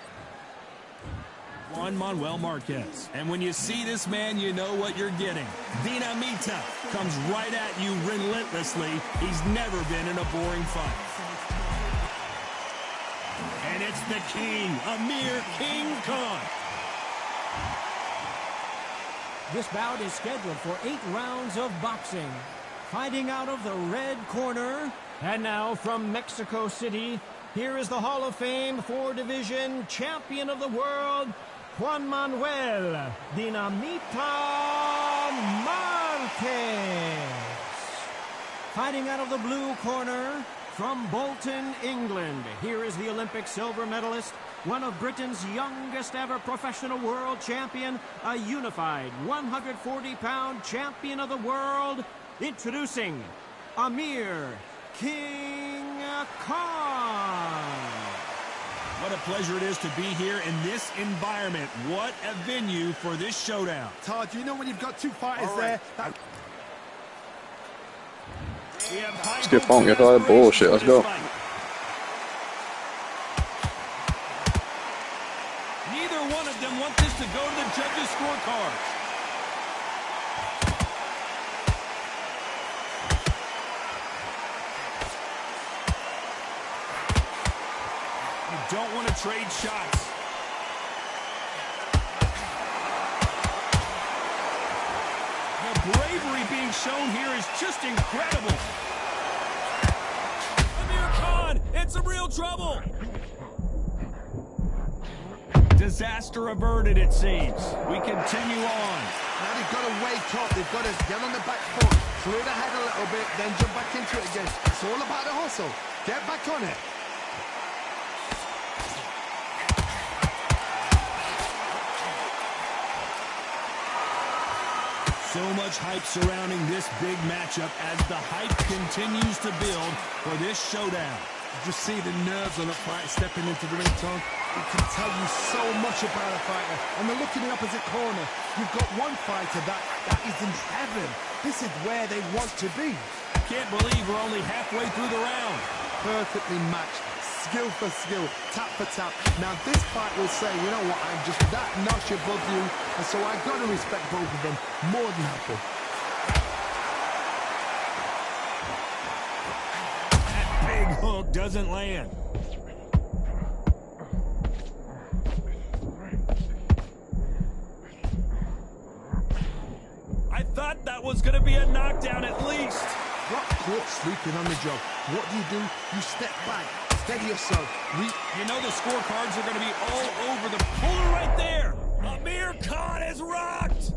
Juan Manuel Marquez. And when you see this man, you know what you're getting. Dinamita comes right at you relentlessly. He's never been in a boring fight. And it's the king, Amir King Khan. This bout is scheduled for 8 rounds of boxing. Fighting out of the red corner. And now from Mexico City, here is the Hall of Fame 4-division champion of the world, Juan Manuel Dinamita Marquez. Fighting out of the blue corner, from Bolton, England, here is the Olympic silver medalist, one of Britain's youngest ever professional world champion, a unified 140-pound champion of the world, introducing Amir King Khan. What a pleasure it is to be here in this environment. What a venue for this showdown. Todd, you know when you've got two fighters there? Let's get funky. That's all that bullshit. Let's go. Neither one of them want this to go to the judges' scorecard. You don't want to trade shots. The bravery being shown here is just incredible. Amir Khan in some real trouble. Disaster averted, it seems. We continue on. Now they've got to wake up. They've got to get on the back foot, clear the head a little bit, then jump back into it again. It's all about the hustle. Get back on it. So much hype surrounding this big matchup as the hype continues to build for this showdown. You just see the nerves on the fight stepping into the ring, Tom. It can tell you so much about a fighter. And then look in the opposite corner. You've got one fighter that is in heaven. This is where they want to be. Can't believe we're only halfway through the round. Perfectly matched. Skill for skill, tap for tap. Now this fight will say, you know what, I'm just that notch above you, and so I've got to respect both of them more than happy. That big hook doesn't land. I thought that was going to be a knockdown at least. Got caught sleeping on the job. What do? You step back. Steady yourself. You know the scorecards are going to be all over the puller right there. Amir Khan is rocked.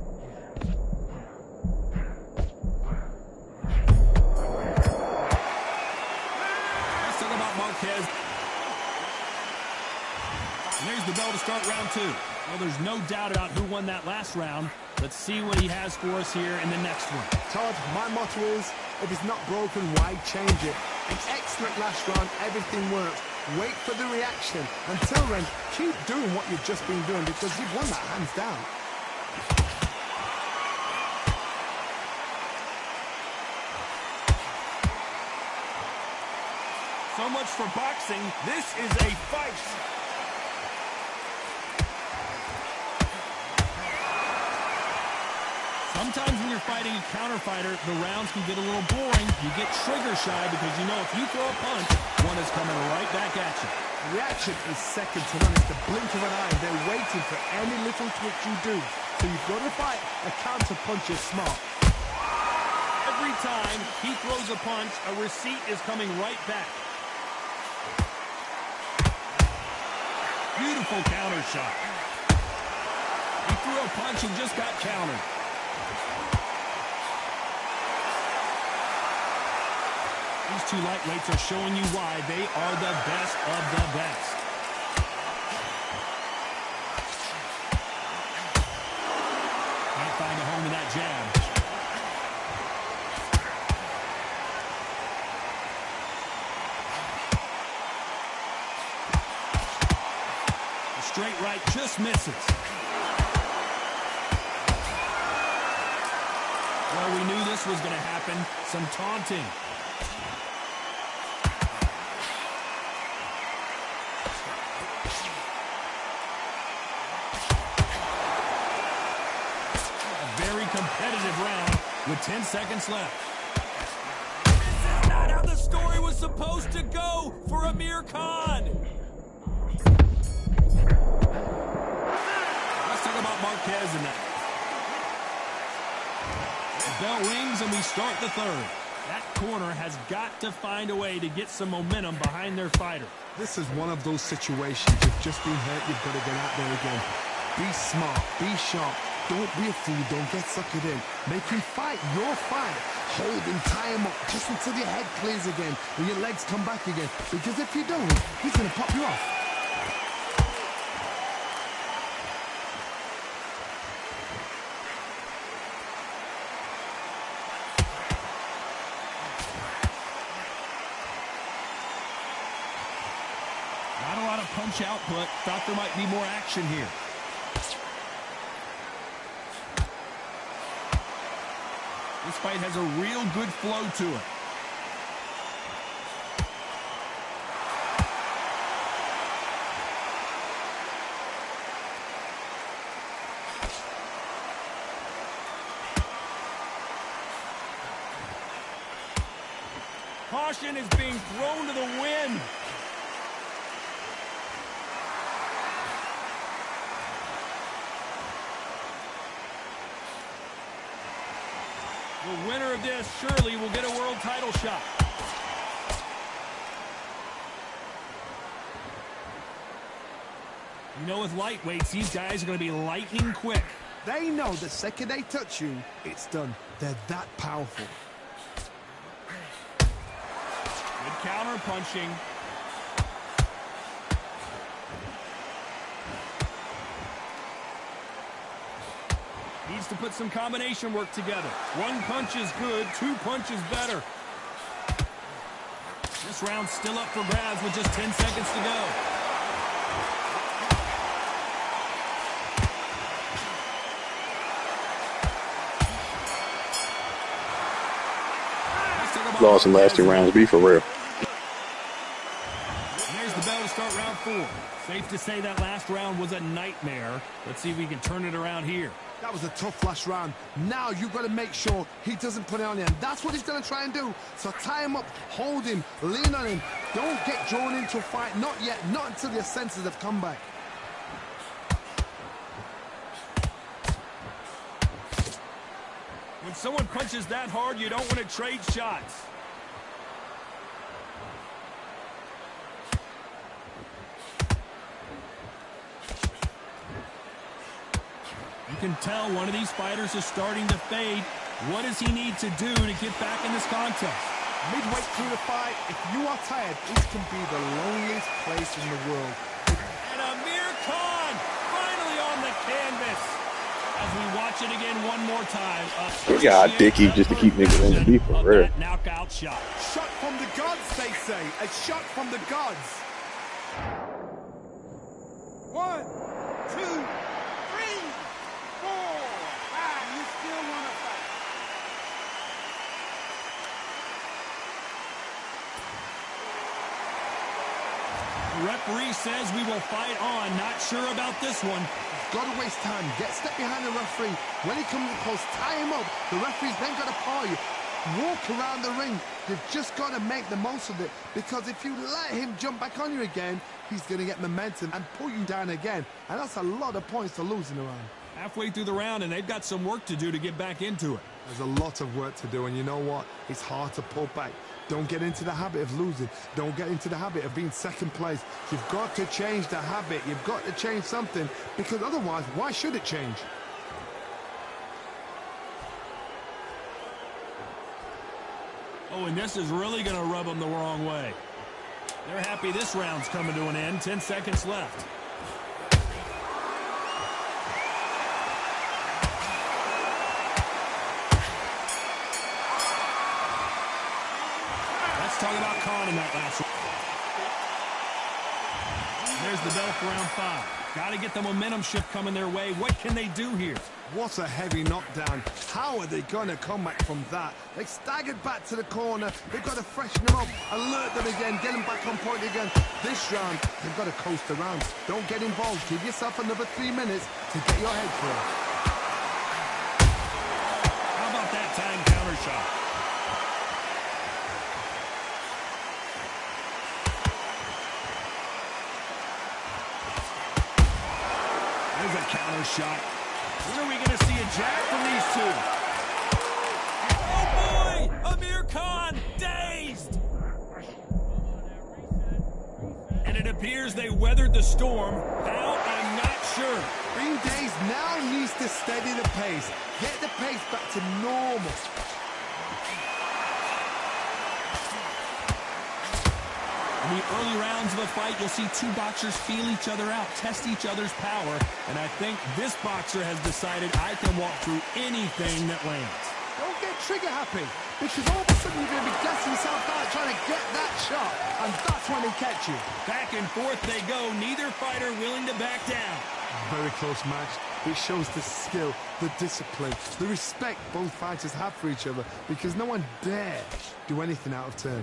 Let's talk about Marquez. And there's the bell to start round 2. Well, there's no doubt about who won that last round. Let's see what he has for us here in the next one. Todd, my motto is, if it's not broken, why change it? An excellent last round, everything works. Wait for the reaction. Until then, keep doing what you've just been doing because you've won that hands down. So much for boxing. This is a fight. Sometimes when you're fighting a counter fighter, the rounds can get a little boring. You get trigger shy because you know if you throw a punch, one is coming right back at you. Reaction is second to none. It's the blink of an eye. They're waiting for any little twitch you do. So you've got to fight. A counter punch is smart. Every time he throws a punch, a receipt is coming right back. Beautiful counter shot. He threw a punch and just got countered. These two lightweights are showing you why they are the best of the best. Can't find a home to that jab. straight right just misses. Well, we knew this was going to happen. Some taunting. A very competitive round with 10 seconds left. This is not how the story was supposed to go for Amir Khan. Let's talk about Marquez in that. The bell rings and we start the third. That corner has got to find a way to get some momentum behind their fighter. This is one of those situations. You've just been hurt. You've got to get out there again. Be smart. Be sharp. Don't be a fool. Don't get suckered in. Make him fight your fight. Hold him, tie him up, just until your head clears again and your legs come back again. Because if you don't, he's going to pop you off. Not a lot of punch output. Thought there might be more action here. This fight has a real good flow to it. Caution is being thrown to the wind. The winner of this surely will get a world title shot. You know, with lightweights, these guys are going to be lightning quick. They know the second they touch you, it's done. They're that powerful. Good counter punching. Needs to put some combination work together. One punch is good, two punches better. This round's still up for grabs with just 10 seconds to go. Lost in the last 2 rounds, be for real. There's the bell to start round 4. Safe to say that last round was a nightmare. Let's see if we can turn it around here. That was a tough last round. Now you've got to make sure he doesn't put it on you. And that's what he's going to try and do. So tie him up, hold him, lean on him. Don't get drawn into a fight. Not yet. Not until your senses have come back. When someone punches that hard, you don't want to trade shots. You can tell one of these fighters is starting to fade. What does he need to do to get back in this contest? Midway through the fight, if you are tired, this can be the loneliest place in the world. And Amir Khan finally on the canvas. As we watch it again one more time. They got Dicky just to keep niggas in the beef for real. Knockout shot. Shot from the gods, they say. A shot from the gods. 1, 2, 3, 4, 5. You still want to fight? The referee says we will fight on. Not sure about this one. Got to waste time. Get step behind the referee. When he comes close, tie him up. The referee's then got to paw you. Walk around the ring. You've just got to make the most of it. Because if you let him jump back on you again, he's going to get momentum and pull you down again. And that's a lot of points to lose in a round. Halfway through the round, and they've got some work to do to get back into it. There's a lot of work to do, and you know what? It's hard to pull back. Don't get into the habit of losing. Don't get into the habit of being second place. You've got to change the habit. You've got to change something, because otherwise, why should it change? Oh, and this is really going to rub them the wrong way. They're happy this round's coming to an end. 10 seconds left. Let's talk about Khan in that last one. There's the bell for round 5. Got to get the momentum shift coming their way. What can they do here? What a heavy knockdown. How are they going to come back from that? They staggered back to the corner. They've got to freshen them up, alert them again, get them back on point again. This round, they've got to coast around. Don't get involved. Give yourself another 3 minutes to get your head clear. How about that time counter shot? There's a counter shot. When are we going to see a jab from these two? Oh boy! Amir Khan dazed! And it appears they weathered the storm. How? I'm not sure. Being dazed now needs to steady the pace. Get the pace back to normal. In the early rounds of a fight, you'll see two boxers feel each other out, test each other's power, and I think this boxer has decided I can walk through anything that lands. Don't get trigger happy, because all of a sudden you're going to be gassing yourself out trying to get that shot, and that's when they catch you. Back and forth they go, neither fighter willing to back down. Very close match. It shows the skill, the discipline, the respect both fighters have for each other, because no one dare do anything out of turn.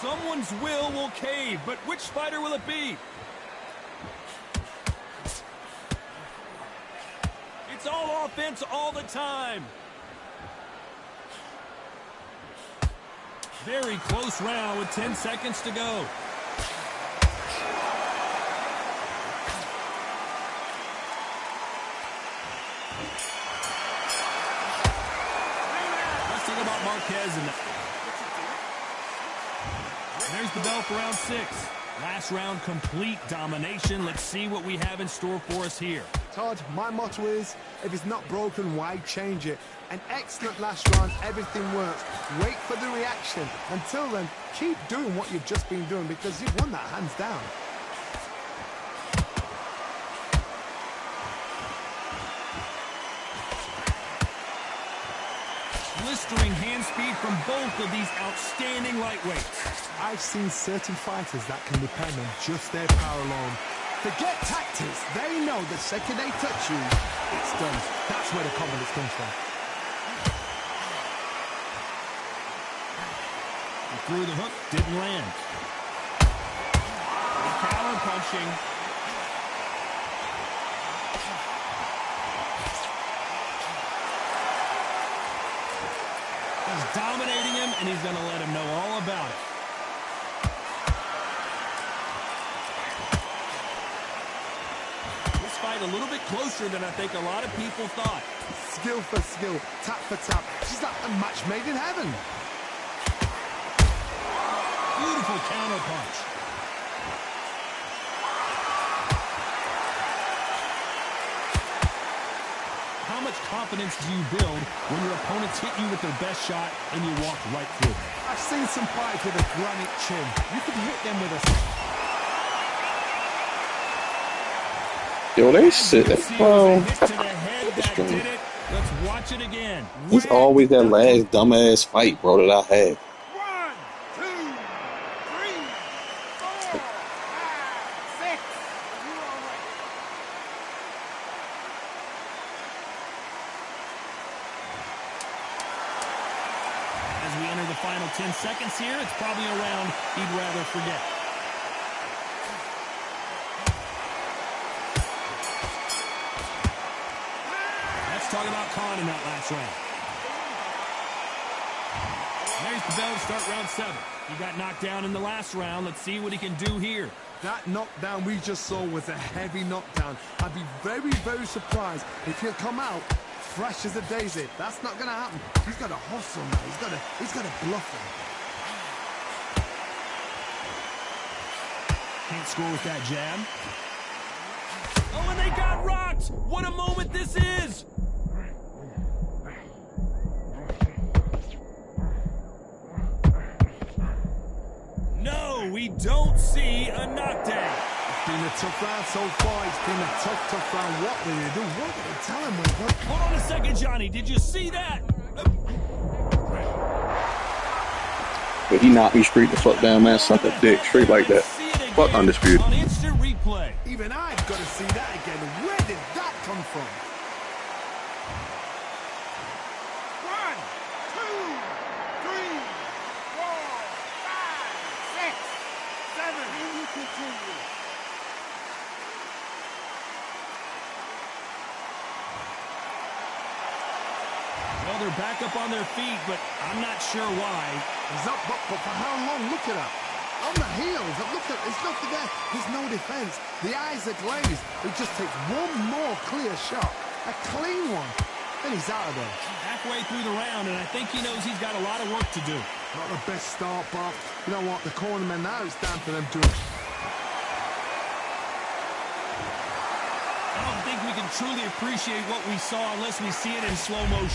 Someone's will cave, but which fighter will it be? It's all offense all the time. Very close round with 10 seconds to go. Let's talk about Marquez and there's the bell for round 6. Last round, complete domination. Let's see what we have in store for us here. Todd, my motto is, if it's not broken, why change it? An excellent last round, everything works. Wait for the reaction. Until then, keep doing what you've just been doing because you've won that hands down. Blistering hand speed from both of these outstanding lightweights. I've seen certain fighters that can depend on just their power alone. Forget tactics. They know the second they touch you, it's done. That's where the confidence comes from. He threw the hook, didn't land. Counter punching. He's dominating him, and he's going to let him know all about it. This fight a little bit closer than I think a lot of people thought. Skill for skill, tap for tap. She's like a match made in heaven. Beautiful counter punch. How much confidence do you build when your opponents hit you with their best shot and you walk right through? I've seen some fighters with a granite chin. You could hit them with a... Yo, they sit. Bro, let's watch it again. It's always that last dumbass fight, bro, that I had. 1, 2, 3, 4, 5, 6. As we enter the final 10 seconds here, it's probably a round he'd rather forget. Let's talk about Khan in that last round. There's the bell to start round 7. He got knocked down in the last round. Let's see what he can do here. That knockdown we just saw was a heavy knockdown. I'd be very, very surprised if he'll come out fresh as a daisy. That's not going to happen. He's got to hustle now. He's got to bluff him. Can't score with that jab. Oh, and they got rocked! What a moment this is! No, we don't see a knockdown. It's been a tough round so far. It's been a tough round. What did they do? What did they tell him? Hold on a second, Johnny. Did you see that? But he knocked me straight the fuck down, man. Suck a dick. Straight like that. See it again Fuck Undisputed. on instant replay. Even I've got to see that again. Where did that come from? 1, 2, 3, 4, 5, 6, 7. And you continue. Well, they're back up on their feet, but I'm not sure why. He's up, but for how long? Look at that. On the heels. Look at, there's nothing there. There's no defense. The eyes are glazed. He just takes one more clear shot. A clean one. Then he's out of there. Halfway through the round, and I think he knows he's got a lot of work to do. Not the best start, but you know what? The cornermen now, it's down to them to... I don't think we can truly appreciate what we saw unless we see it in slow motion.